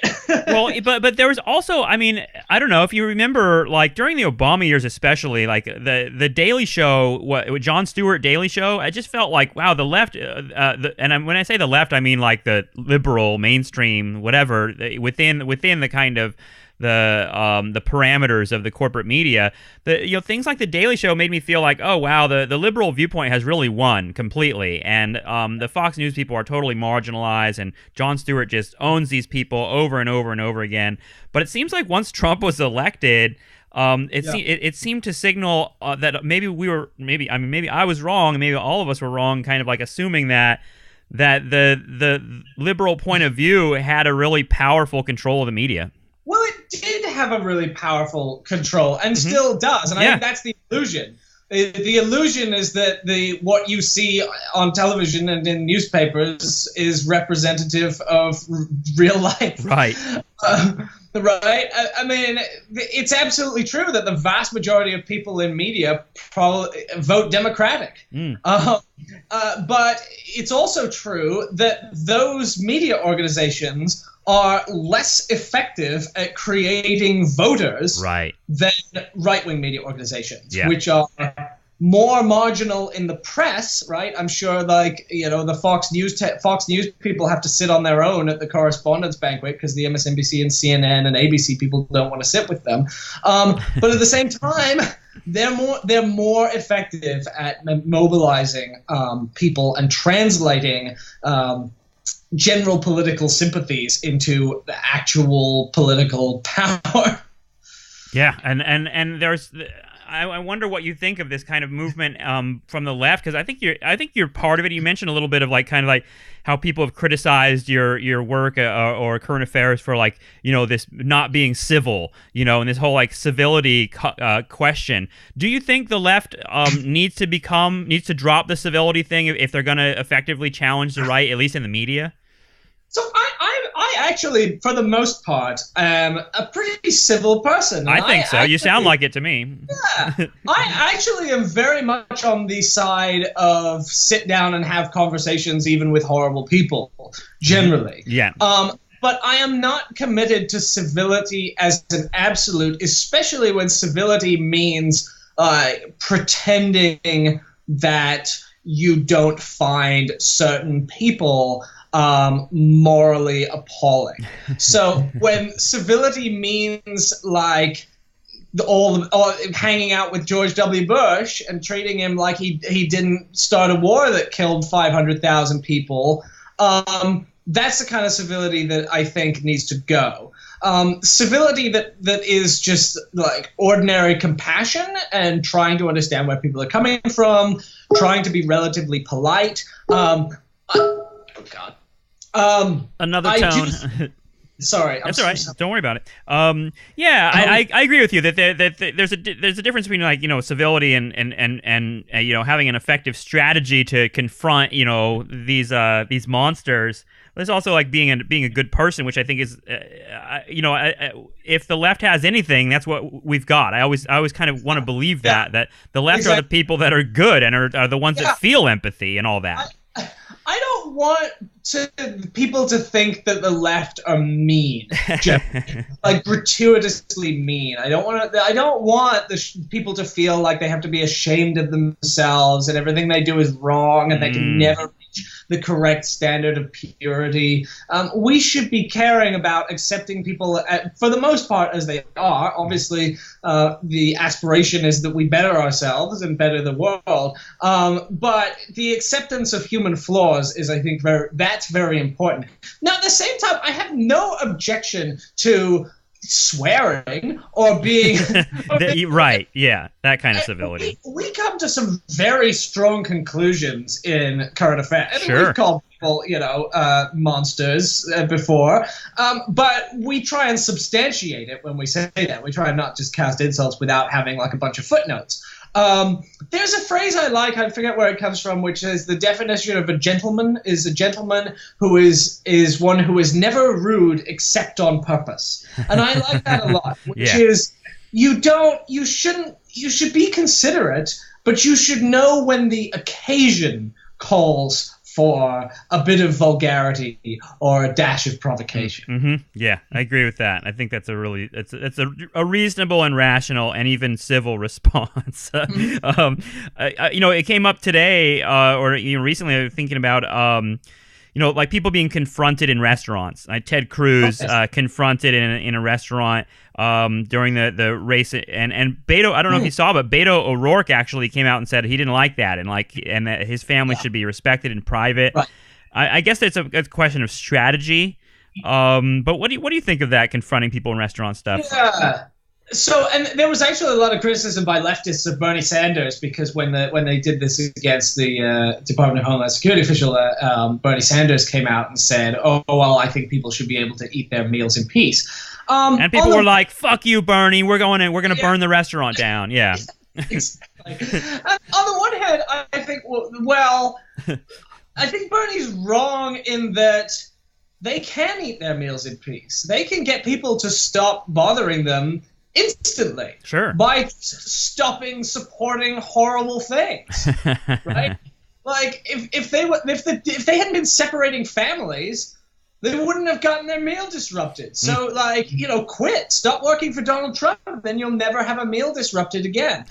Well, but there was also, I mean, I don't know if you remember, like during the Obama years, especially, like the Daily Show, Jon Stewart Daily Show. I just felt like, wow, the left, when I say the left, I mean like the liberal, mainstream, whatever, within the kind of the parameters of the corporate media. Things like the Daily Show made me feel like, oh wow, the liberal viewpoint has really won completely, and the Fox News people are totally marginalized, and Jon Stewart just owns these people over and over and over again. But it seems like once Trump was elected, it seemed to signal that maybe I was wrong, and maybe all of us were wrong, kind of like assuming that the liberal point of view had a really powerful control of the media. Well, it did have a really powerful control and still does. And I think that's the illusion. The illusion is that what you see on television and in newspapers is representative of real life. Right. Right. I mean, it's absolutely true that the vast majority of people in media probably vote Democratic. But it's also true that those media organizations are less effective at creating voters than right-wing media organizations, which are more marginal in the press, right? I'm sure, the Fox News people have to sit on their own at the correspondence banquet because the MSNBC and CNN and ABC people don't want to sit with them. But at the same time, they're more effective at mobilizing people and translating general political sympathies into the actual political power. Yeah, and there's, I wonder what you think of this kind of movement from the left, because I think you're part of it. You mentioned a little bit of how people have criticized your work or current affairs for this not being civil, and this whole civility question. Do you think the left needs to drop the civility thing if they're going to effectively challenge the right, at least in the media? So I actually, for the most part, am a pretty civil person. I think so. You sound like it to me. Yeah. I actually am very much on the side of sit down and have conversations even with horrible people, generally. Yeah. But I am not committed to civility as an absolute, especially when civility means pretending that you don't find certain people morally appalling. So when civility means all hanging out with George W. Bush and treating him like he didn't start a war that killed 500,000 people, that's the kind of civility that I think needs to go. Civility that is just ordinary compassion and trying to understand where people are coming from, trying to be relatively polite. Oh God. Another tone. Sorry, that's all right. Don't worry about it. I agree with you that there's a difference between civility and having an effective strategy to confront these monsters. There's also being a good person, which I think is if the left has anything, that's what we've got. I always kind of want to believe that the left are the people that are good and are the ones that feel empathy and all that. I don't want people to think that the left are mean, gratuitously mean. I don't want the people to feel like they have to be ashamed of themselves and everything they do is wrong and they can never reach the correct standard of purity. We should be caring about accepting people for the most part as they are. Obviously, the aspiration is that we better ourselves and better the world. But the acceptance of human flaws is, I think, that's very important. Now, at the same time, I have no objection to swearing or being right, yeah, that kind of civility. We come to some very strong conclusions in current affairs. I mean, Sure. We've called people, monsters before, but we try and substantiate it when we say that. We try and not just cast insults without having like a bunch of footnotes. There's a phrase I like, I forget where it comes from, which is the definition of a gentleman is a gentleman who is one who is never rude except on purpose. And I like that a lot, which is you should be considerate, but you should know when the occasion calls for a bit of vulgarity or a dash of provocation. Mm-hmm. Yeah, I agree with that. I think that's it's a reasonable and rational and even civil response. It came up today or recently. I was thinking about like people being confronted in restaurants. Ted Cruz confronted in a restaurant during the race, and Beto. I don't know if you saw, but Beto O'Rourke actually came out and said he didn't like that, and that his family should be respected in private. Right. I guess it's a question of strategy. But what do you think of that, confronting people in restaurant stuff? Yeah. So, and there was actually a lot of criticism by leftists of Bernie Sanders because when they did this against the Department of Homeland Security official, Bernie Sanders came out and said, "Oh, well, I think people should be able to eat their meals in peace." And people were like, "Fuck you, Bernie! We're going to burn the restaurant down." Yeah. Exactly. On the one hand, I think, well, I think Bernie's wrong in that they can eat their meals in peace. They can get people to stop bothering them instantly. Sure. By stopping supporting horrible things, right? Like if they hadn't been separating families, they wouldn't have gotten their meal disrupted. So, quit. Stop working for Donald Trump, then you'll never have a meal disrupted again.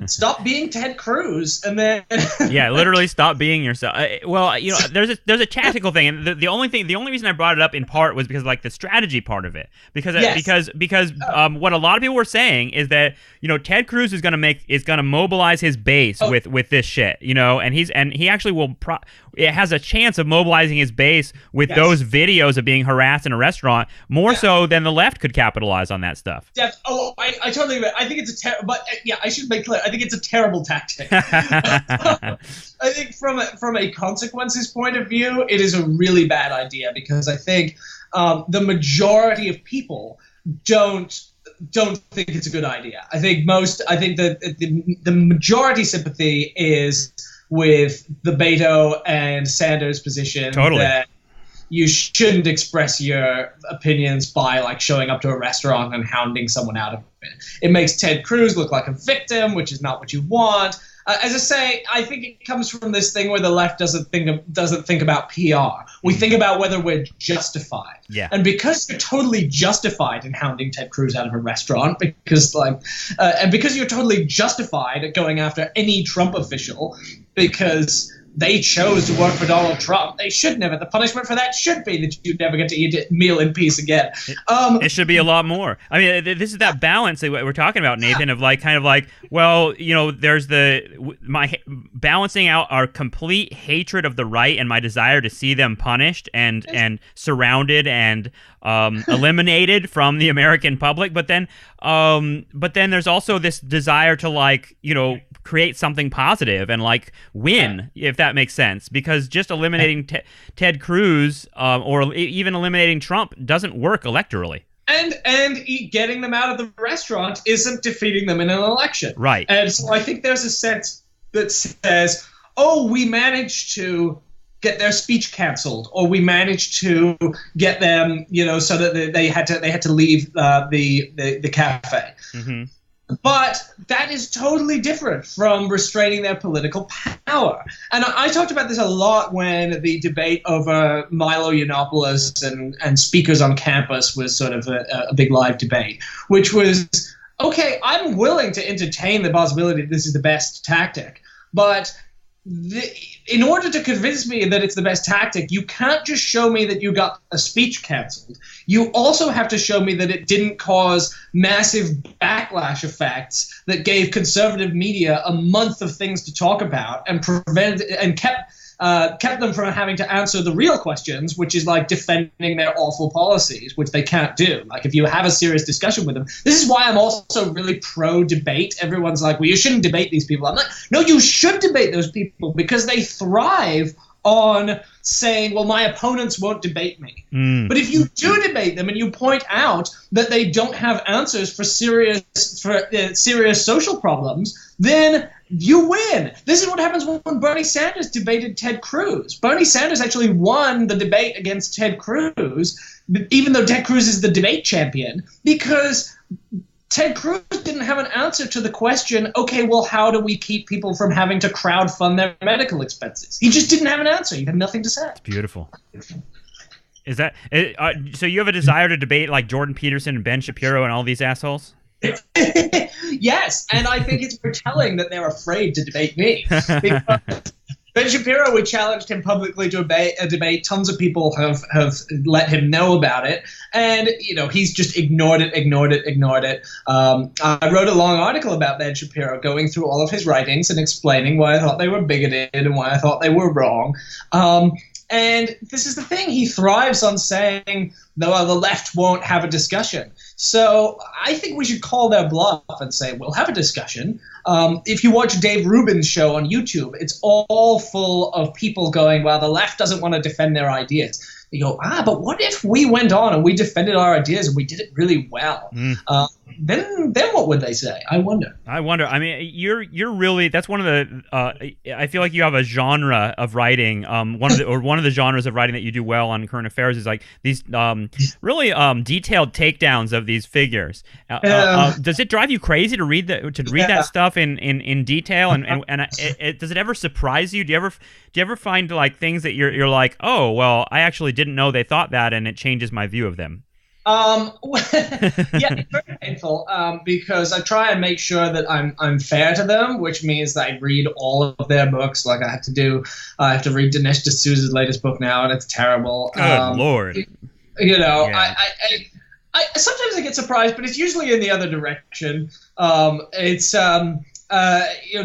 Stop being Ted Cruz, and then yeah, literally stop being yourself. There's a tactical thing, and the only reason I brought it up in part was because the strategy part of it, because what a lot of people were saying is that Ted Cruz is gonna mobilize his base with this shit, and he actually will. It has a chance of mobilizing his base with those videos of being harassed in a restaurant more so than the left could capitalize on that stuff. I totally agree. I think it's I should make clear. I think it's a terrible tactic. I think from a consequences point of view, it is a really bad idea because I think the majority of people don't think it's a good idea. I think that the majority sympathy is with the Beto and Sanders position that you shouldn't express your opinions by showing up to a restaurant and hounding someone out of it. It makes Ted Cruz look like a victim, which is not what you want. As I say, I think it comes from this thing where the left doesn't think about PR. We think about whether we're justified. Yeah. And because you're totally justified in hounding Ted Cruz out of a restaurant, because you're totally justified at going after any Trump official because they chose to work for Donald Trump, they should never. The punishment for that should be that you never get to eat a meal in peace again. It should be a lot more. I mean, this is that balance that we're talking about, Nathan, of there's balancing out our complete hatred of the right and my desire to see them punished and surrounded and eliminated from the American public, but then there's also this desire to create something positive and win, if that makes sense, because just eliminating Ted Cruz or even eliminating Trump doesn't work electorally. And getting them out of the restaurant isn't defeating them in an election. Right. And so I think there's a sense that says, oh, we managed to get their speech canceled, or we managed to get them, so that they had to leave the cafe. Mm-hmm. But that is totally different from restraining their political power. And I talked about this a lot when the debate over Milo Yiannopoulos and speakers on campus was sort of a big live debate, which was, okay, I'm willing to entertain the possibility that this is the best tactic, but in order to convince me that it's the best tactic, you can't just show me that you got a speech canceled. You also have to show me that it didn't cause massive backlash effects that gave conservative media a month of things to talk about and kept them from having to answer the real questions, which is like defending their awful policies, which they can't do. Like if you have a serious discussion with them, this is why I'm also really pro-debate. Everyone's like, well, you shouldn't debate these people. I'm like, no, you should debate those people because they thrive on saying, well, my opponents won't debate me. But if you do debate them and you point out that they don't have answers for serious social problems, then you win. This is what happens when Bernie Sanders debated Ted Cruz. Bernie Sanders actually won the debate against Ted Cruz, even though Ted Cruz is the debate champion, because Ted Cruz didn't have an answer to the question, okay, well, how do we keep people from having to crowdfund their medical expenses? He just didn't have an answer. He had nothing to say. It's beautiful. Is that so? You have a desire to debate like Jordan Peterson and Ben Shapiro and all these assholes? Yes, and I think it's telling that they're afraid to debate me. Because Ben Shapiro, we challenged him publicly to a debate. Tons of people have let him know about it. And, he's just ignored it. I wrote a long article about Ben Shapiro going through all of his writings and explaining why I thought they were bigoted and why I thought they were wrong. And this is the thing. He thrives on saying, no, the left won't have a discussion. So I think we should call their bluff and say, we'll have a discussion. If you watch Dave Rubin's show on YouTube, it's all full of people going, well, the left doesn't want to defend their ideas. You go, but what if we went on and we defended our ideas and we did it really well? Then what would they say? I wonder. I mean, you're really, that's one of the I feel like you have a genre of writing. One of the genres of writing that you do well on current affairs is like these really detailed takedowns of these figures. Does it drive you crazy to read that stuff in detail? And does it ever surprise you? Do you ever find like things that you're like, oh well, I actually didn't know they thought that, and it changes my view of them? Yeah, it's very painful because I try and make sure that I'm fair to them, which means that I read all of their books. Like I have to read Dinesh D'Souza's latest book now, and it's terrible. Good Lord. Yeah. I sometimes I get surprised, but it's usually in the other direction.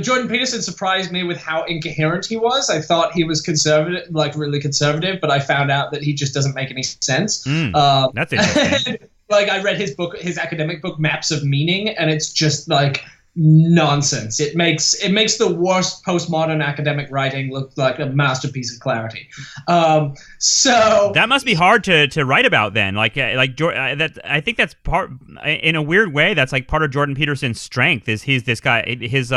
Jordan Peterson surprised me with how incoherent he was. I thought he was conservative, like really conservative, but I found out that he just doesn't make any sense. That's interesting. Like I read his academic book, Maps of Meaning, and it's just like nonsense. It makes the worst postmodern academic writing look like a masterpiece of clarity. So that must be hard to write about then. I think that's part, in a weird way, that's like part of Jordan Peterson's strength is he's this guy. His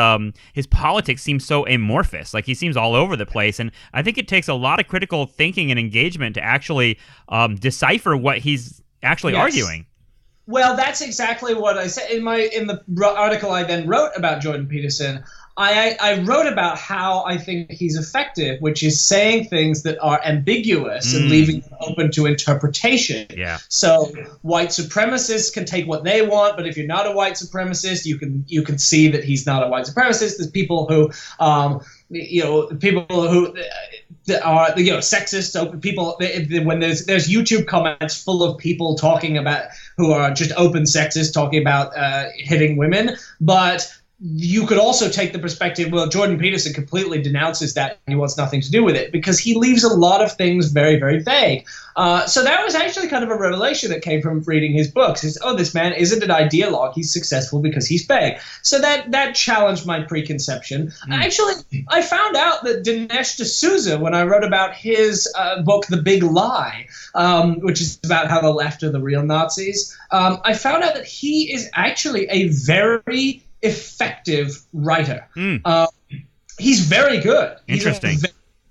politics seem so amorphous. Like he seems all over the place, and I think it takes a lot of critical thinking and engagement to actually decipher what he's actually arguing. Well, that's exactly what I said in the article I then wrote about Jordan Peterson. I wrote about how I think he's effective, which is saying things that are ambiguous and leaving them open to interpretation. Yeah. So white supremacists can take what they want, but if you're not a white supremacist, you can see that he's not a white supremacist. There's people who are sexist. So people, when there's YouTube comments full of people talking about who are just open sexist, talking about hitting women, but you could also take the perspective, well, Jordan Peterson completely denounces that and he wants nothing to do with it because he leaves a lot of things very, very vague. So that was actually kind of a revelation that came from reading his books. Is, this man isn't an ideologue. He's successful because he's vague. So that challenged my preconception. Actually, I found out that Dinesh D'Souza, when I wrote about his book, The Big Lie, which is about how the left are the real Nazis, I found out that he is actually a very effective writer. He's very good. Interesting. He's a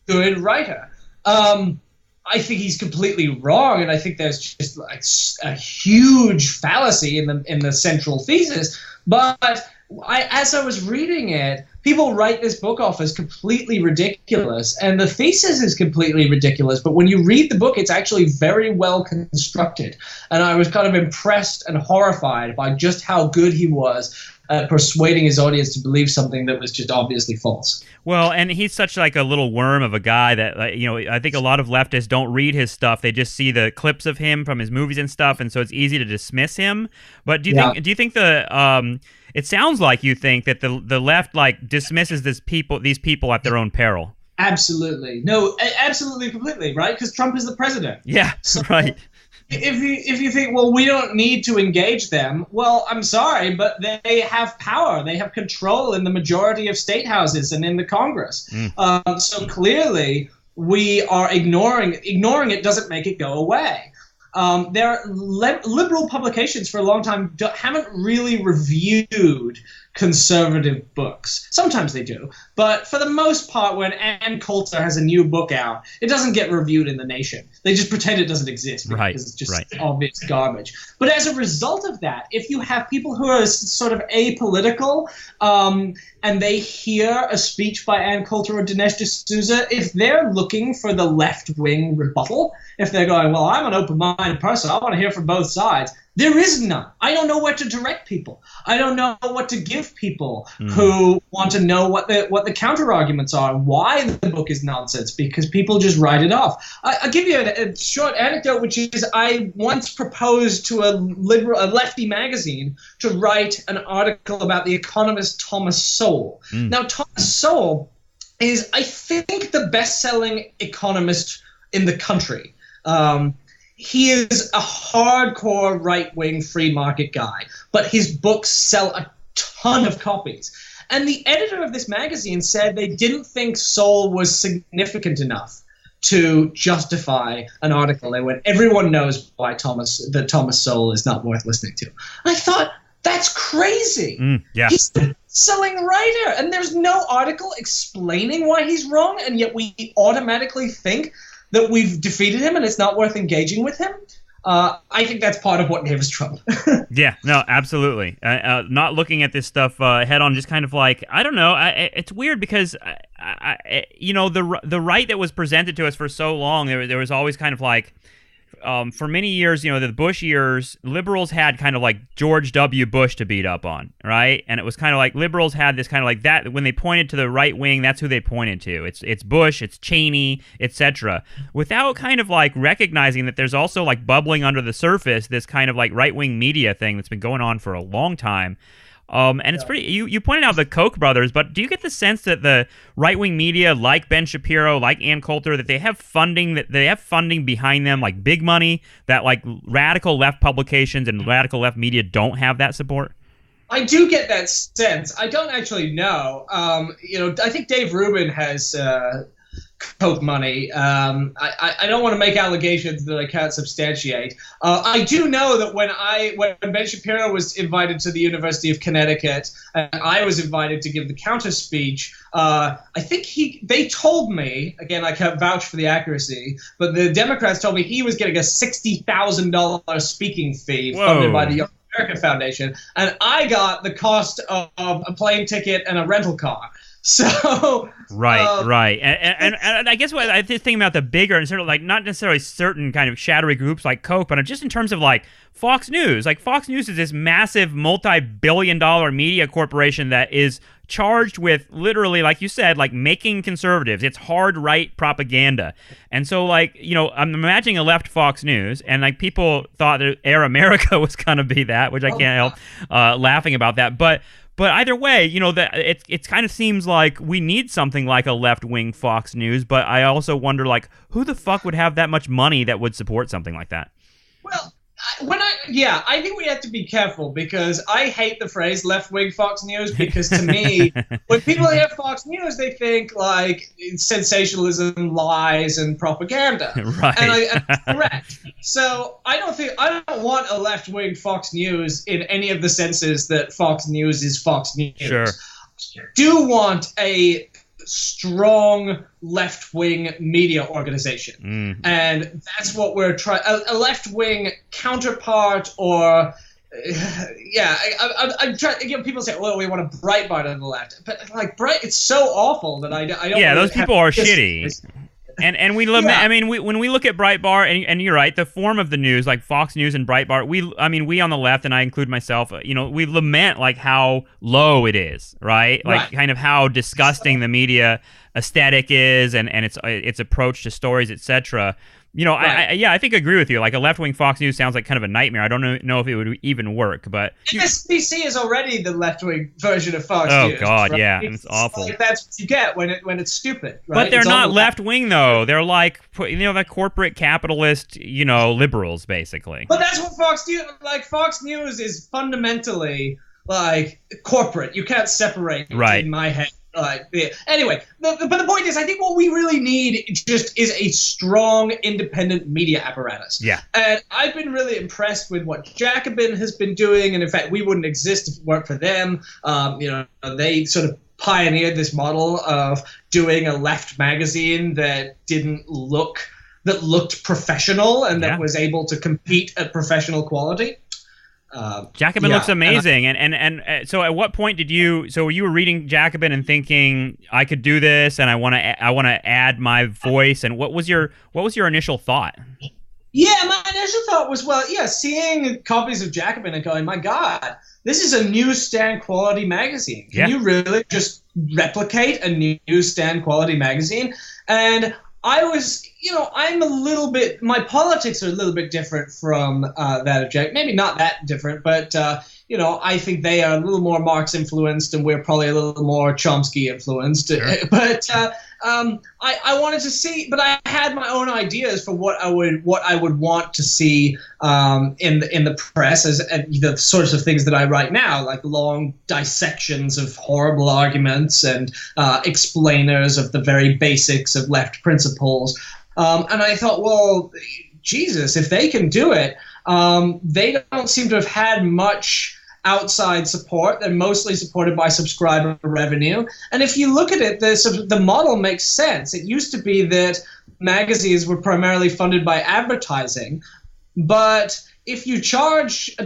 very good writer. I think he's completely wrong, and I think there's just like a huge fallacy in the central thesis. But as I was reading it, people write this book off as completely ridiculous, and the thesis is completely ridiculous. But when you read the book, it's actually very well constructed. And I was kind of impressed and horrified by just how good he was persuading his audience to believe something that was just obviously false. Well, and he's such like a little worm of a guy that, I think a lot of leftists don't read his stuff. They just see the clips of him from his movies and stuff, and so it's easy to dismiss him. But do you think it sounds like you think that the left like dismisses these people at their own peril? Absolutely. No, absolutely, completely, right? Because Trump is the president. Yeah, so, right. If you think, well, we don't need to engage them, well, I'm sorry, but they have power. They have control in the majority of state houses and in the Congress. So clearly, we are ignoring it doesn't make it go away. There are liberal publications for a long time haven't really reviewed conservative books. Sometimes they do, but for the most part, when Ann Coulter has a new book out, it doesn't get reviewed in The Nation. They just pretend it doesn't exist because it's just obvious garbage. But as a result of that, if you have people who are sort of apolitical, and they hear a speech by Ann Coulter or Dinesh D'Souza, if they're looking for the left-wing rebuttal, if they're going, well, I'm an open-minded person, I want to hear from both sides, there is none. I don't know where to direct people. I don't know what to give people who want to know what the counter-arguments are, why the book is nonsense, because people just write it off. I'll give you a short anecdote, which is I once proposed to a lefty magazine to write an article about the economist Thomas Sowell. Now, Thomas Sowell is, I think, the best-selling economist in the country. He is a hardcore right-wing free market guy, but his books sell a ton of copies. And the editor of this magazine said they didn't think Sowell was significant enough to justify an article. They went, everyone knows why Thomas Sowell is not worth listening to. I thought, that's crazy. He's a selling writer, and there's no article explaining why he's wrong, and yet we automatically think that we've defeated him and it's not worth engaging with him. I think that's part of what gave us trouble. Yeah, no, absolutely. Not looking at this stuff head on, just kind of like, I don't know. It's weird because, the right that was presented to us for so long, there was always kind of like, for many years, the Bush years, liberals had kind of like George W. Bush to beat up on, right? And it was kind of like liberals had this kind of like that when they pointed to the right wing, that's who they pointed to. It's Bush, it's Cheney, etc. Without kind of like recognizing that there's also like bubbling under the surface this kind of like right wing media thing that's been going on for a long time. And it's pretty. You pointed out the Koch brothers, but do you get the sense that the right-wing media, like Ben Shapiro, like Ann Coulter, that they have funding behind them, like big money, that like radical left publications and radical left media don't have that support? I do get that sense. I don't actually know. I think Dave Rubin has Koch money. I don't want to make allegations that I can't substantiate. I do know that when Ben Shapiro was invited to the University of Connecticut and I was invited to give the counter speech, I think they told me, again, I can't vouch for the accuracy, but the Democrats told me he was getting a $60,000 speaking fee funded by the Young America Foundation, and I got the cost of a plane ticket and a rental car. So right, and I guess what I just think about the bigger and sort of like not necessarily certain kind of shadowy groups like Koch, but just in terms of like Fox News. Like Fox News is this massive multi-billion-dollar media corporation that is charged with literally, like you said, like making conservatives. It's hard right propaganda, and so like I'm imagining a left Fox News, and like people thought that Air America was gonna be that, which I can't help laughing about that, but. But either way, that it kind of seems like we need something like a left-wing Fox News, but I also wonder, like, who the fuck would have that much money that would support something like that? Well, I think we have to be careful because I hate the phrase left-wing Fox News because to me, when people hear Fox News, they think like sensationalism, lies, and propaganda. Right. And correct. So I don't want a left-wing Fox News in any of the senses that Fox News is Fox News. Sure. Do want a strong left-wing media organization, and that's what we're trying. A left-wing counterpart, or I'm trying. People say, "Well, we want a Breitbart on the left," but like it's so awful that I don't. Yeah, those people are shitty. And we lament. I mean, when we look at Breitbart, and you're right, the form of the news, like Fox News and Breitbart, we on the left, and I include myself, we lament like how low it is, right? Like kind of how disgusting the media aesthetic is, and its approach to stories, etc. I think I agree with you. Like a left-wing Fox News sounds like kind of a nightmare. I don't know if it would even work, but MSNBC is already the left-wing version of Fox News. Oh God, right? yeah, it's awful. Like that's what you get when it's stupid. Right? But they're not left-wing though. They're like the corporate capitalist, liberals basically. But that's what Fox News is fundamentally like corporate. You can't separate in my head. Anyway, but the point is, I think what we really need just is a strong, independent media apparatus. Yeah. And I've been really impressed with what Jacobin has been doing, and in fact, we wouldn't exist if it weren't for them. They sort of pioneered this model of doing a left magazine that looked professional and that was able to compete at professional quality. Jacobin looks amazing, and so at what point you were reading Jacobin and thinking I could do this, and I want to add my voice, and what was your initial thought? Yeah, my initial thought was seeing copies of Jacobin and going, my God, this is a newsstand quality magazine. Can you really just replicate a newsstand quality magazine? And I was, my politics are a little bit different from that of Jack. Maybe not that different, but, I think they are a little more Marx influenced and we're probably a little more Chomsky influenced. Sure. But I wanted to see, but I had my own ideas for what I would want to see in the press as the sorts of things that I write now, like long dissections of horrible arguments and explainers of the very basics of left principles. And I thought, well, Jesus, if they can do it, they don't seem to have had much outside support. They're mostly supported by subscriber revenue. And if you look at it, the model makes sense. It used to be that magazines were primarily funded by advertising, but if you charge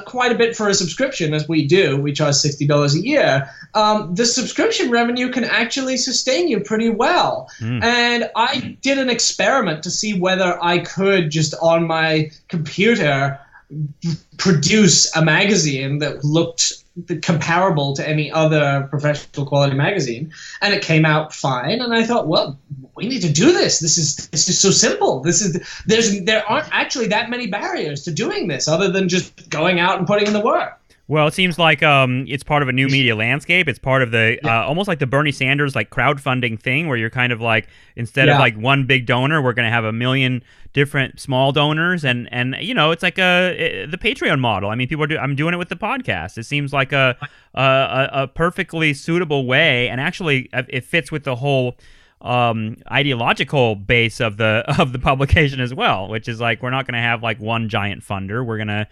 quite a bit for a subscription, as we do, we charge $60 a year, the subscription revenue can actually sustain you pretty well. And I did an experiment to see whether I could just on my computer produce a magazine that looked comparable to any other professional quality magazine, and it came out fine. And I thought, well, we need to do this. This is so simple. There aren't actually that many barriers to doing this other than just going out and putting in the work. Well, it seems like it's part of a new media landscape. It's part of the almost like the Bernie Sanders like crowdfunding thing, where you're kind of like, instead of like one big donor, we're going to have a million different small donors, and it's like the Patreon model. I mean, I'm doing it with the podcast. It seems like a perfectly suitable way, and actually it fits with the whole ideological base of the publication as well, which is like, we're not going to have like one giant funder. We're gonna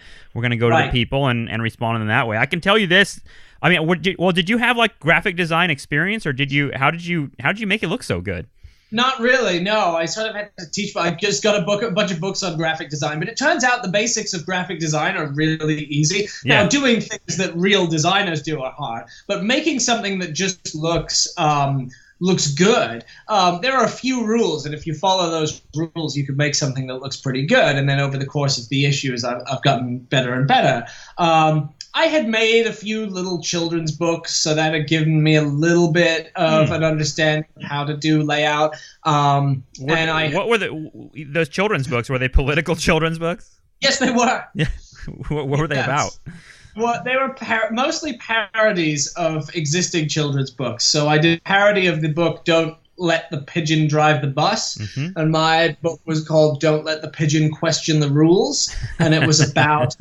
go to the people and respond in that way. I can tell you this. I mean, did you have like graphic design experience, or how did you make it look so good? Not really, no. I sort of had to teach. I just got a bunch of books on graphic design, but it turns out the basics of graphic design are really easy. Yeah. Now, doing things that real designers do are hard, but making something that just looks good. There are a few rules, and if you follow those rules, you can make something that looks pretty good. And then over the course of the issues, I've gotten better and better. I had made a few little children's books, so that had given me a little bit of an understanding of how to do layout. What were those children's books? Were they political children's books? Yes, they were. Yeah. What were they about? Well, they were mostly parodies of existing children's books. So I did a parody of the book Don't Let the Pigeon Drive the Bus, and my book was called Don't Let the Pigeon Question the Rules, and it was about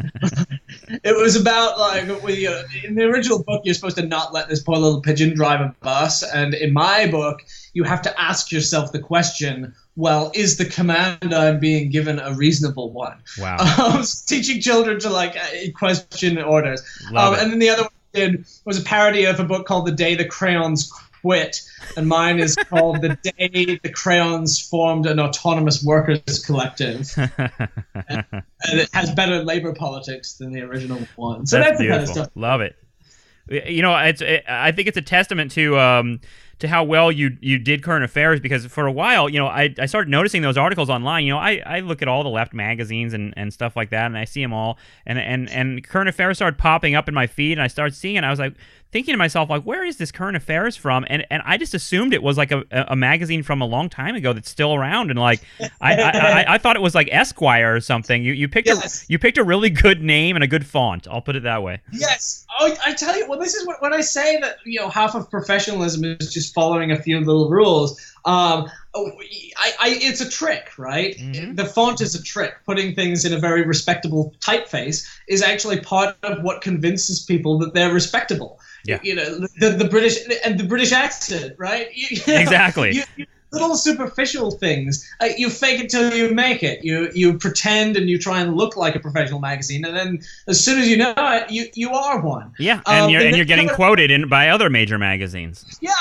like in the original book you're supposed to not let this poor little pigeon drive a bus, and in my book you have to ask yourself the question, well, is the command I'm being given a reasonable one? Wow. Teaching children to like question orders. And then the other one was a parody of a book called The Day the Crayons Quit, and mine is called The Day the Crayons Formed an Autonomous Workers Collective. And it has better labor politics than the original one. So that's the kind of stuff. Love it. I think it's a testament to how well you did current affairs, because for a while, I started noticing those articles online. I look at all the left magazines and stuff like that, and I see them all, and current affairs started popping up in my feed, and I started seeing it. And I was like, thinking to myself, like, where is this current affairs from? And I just assumed it was like a magazine from a long time ago that's still around. And like, I thought it was like Esquire or something. You picked a really good name and a good font. I'll put it that way. Yes. Oh, I tell you, well, this is when I say that, half of professionalism is just following a few little rules. It's a trick, right? Mm-hmm. The font is a trick. Putting things in a very respectable typeface is actually part of what convinces people that they're respectable. Yeah. The British and the British accent, right? Exactly. Little superficial things. You fake it till you make it. You pretend and you try and look like a professional magazine, and then as soon as you know it, you are one. Yeah, and you're getting quoted by other major magazines. Yeah.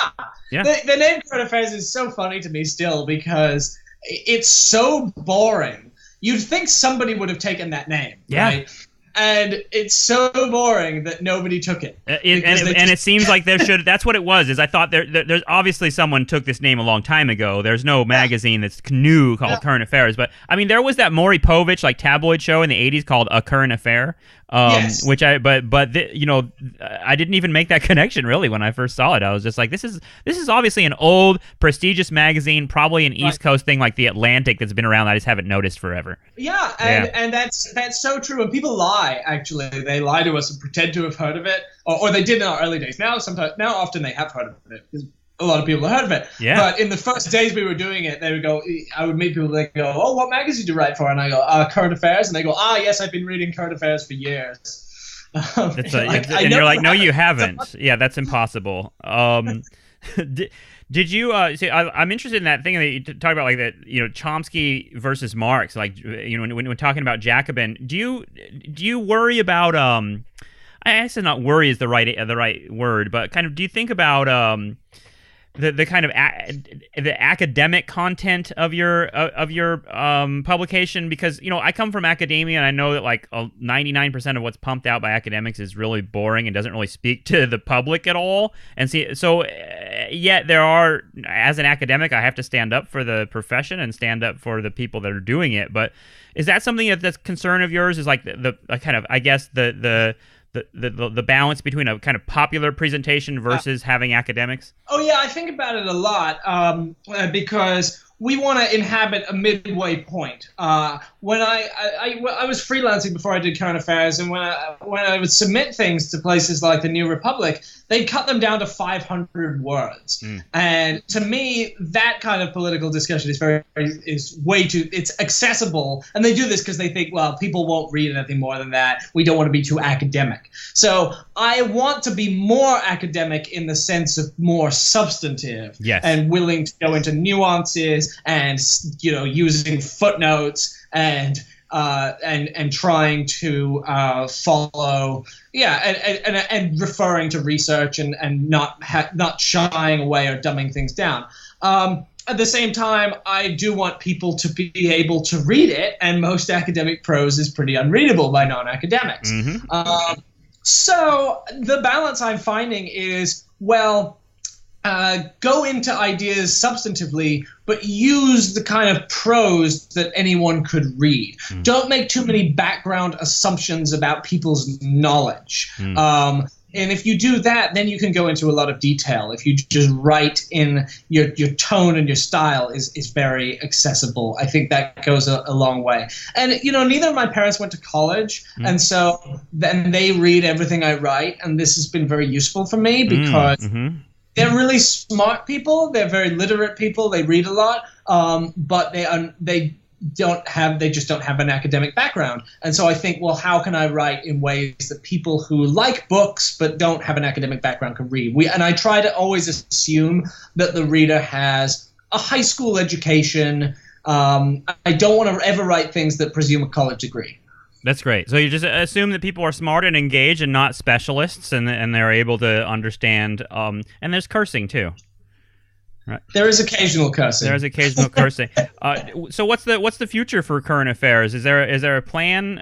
The name Current Affairs is so funny to me still because it's so boring. You'd think somebody would have taken that name, right? And it's so boring that nobody took it. And it seems like there should. That's what it was. Is I thought there's obviously someone took this name a long time ago. There's no magazine that's new called Current Affairs, but I mean there was that Maury Povich tabloid show in the '80s called A Current Affair. Yes. Which I didn't even make that connection really when I first saw it. I was just like, this is obviously an old prestigious magazine, probably an East Coast thing like the Atlantic that's been around. I just haven't noticed forever. Yeah, and that's so true. And people lie. Actually, they lie to us and pretend to have heard of it, or they did in our early days. Now often they have heard of it because a lot of people have heard of it. Yeah. But in the first days we were doing it, they would go. I would meet people. They go, "Oh, what magazine do you write for?" And I go, "Current Affairs." And they go, "Ah, yes, I've been reading Current Affairs for years." And you're like, "No, you haven't." Yeah, that's impossible. Did you see? I'm interested in that thing that you talk about, like that. Chomsky versus Marx. Like, when talking about Jacobin, do you worry about? I guess not worry is the right word, but kind of do you think about the kind of the academic content of your publication? Because I come from academia and I know that like 99% of what's pumped out by academics is really boring and doesn't really speak to the public at all. And yet there are, as an academic, I have to stand up for the profession and stand up for the people that are doing it. But is that something that's concern of yours? Is like the kind of, I guess, the balance between a kind of popular presentation versus having academics? Oh yeah, I think about it a lot because we want to inhabit a midway point. When I was freelancing before I did Current Affairs, and when I would submit things to places like the New Republic, they'd cut them down to 500 words. And to me, that kind of political discussion is way too. It's accessible, and they do this because they think, well, people won't read anything more than that. We don't want to be too academic. So I want to be more academic in the sense of more substantive, and willing to go into nuances and using footnotes and trying to follow, and referring to research and not shying away or dumbing things down. At the same time, I do want people to be able to read it, and most academic prose is pretty unreadable by non-academics. Mm-hmm. So the balance I'm finding is, go into ideas substantively, but use the kind of prose that anyone could read. Don't make too many background assumptions about people's knowledge. And if you do that, then you can go into a lot of detail. If you just write in your tone and your style is very accessible. I think that goes a long way. And, neither of my parents went to college. And so then they read everything I write. And this has been very useful for me because they're really smart people. They're very literate people. They read a lot, but they just don't have an academic background. And so I think, well, how can I write in ways that people who like books but don't have an academic background can read? And I try to always assume that the reader has a high school education. I don't want to ever write things that presume a college degree. That's great. So you just assume that people are smart and engaged and not specialists, and they're able to understand. And there's cursing too, right? There is occasional cursing. So what's the future for Current Affairs? Is there a plan?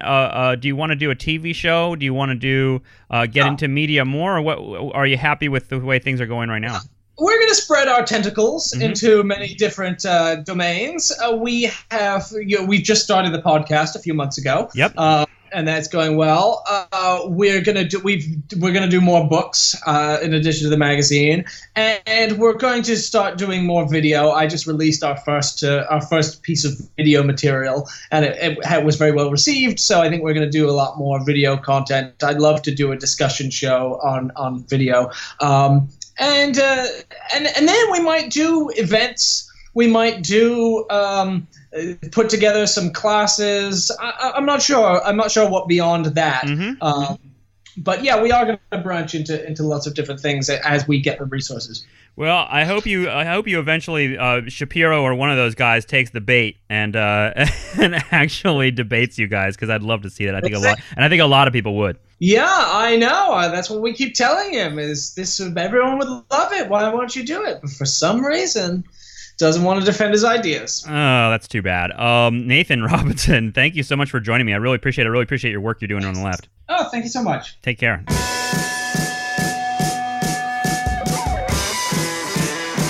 Do you want to do a TV show? Do you want to get into media more, or what? Are you happy with the way things are going right now? we're going to spread our tentacles into many different domains. We just started the podcast a few months ago. Yep. And that's going well. We're gonna do more books in addition to the magazine, and we're going to start doing more video. I just released our first piece of video material, and it was very well received. So I think we're going to do a lot more video content. I'd love to do a discussion show on video, and then we might do events. We might do. Put together some classes. I'm not sure. I'm not sure what beyond that. But yeah, we are going to branch into lots of different things as we get the resources. Well, I hope you eventually Shapiro or one of those guys takes the bait and actually debates you guys, because I'd love to see that. I think a lot of people would. Yeah, I know. That's what we keep telling him. Is this everyone would love it? Why won't you do it? But for some reason, doesn't want to defend his ideas. Oh, that's too bad. Nathan Robinson, thank you so much for joining me. I really appreciate it. I really appreciate your work you're doing on the left. Oh, thank you so much. Take care.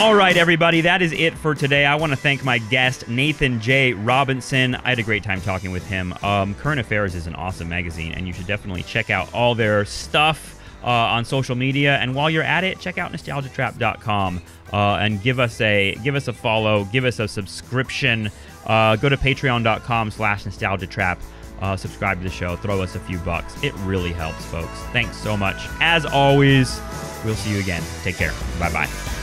All right, everybody, that is it for today. I want to thank my guest, Nathan J. Robinson. I had a great time talking with him. Current Affairs is an awesome magazine, and you should definitely check out all their stuff on social media. And while you're at it, check out nostalgiatrap.com. And give us a follow, give us a subscription. Go to patreon.com/nostalgiatrap. Subscribe to the show, throw us a few bucks. It really helps, folks. Thanks so much. As always, we'll see you again. Take care. Bye-bye.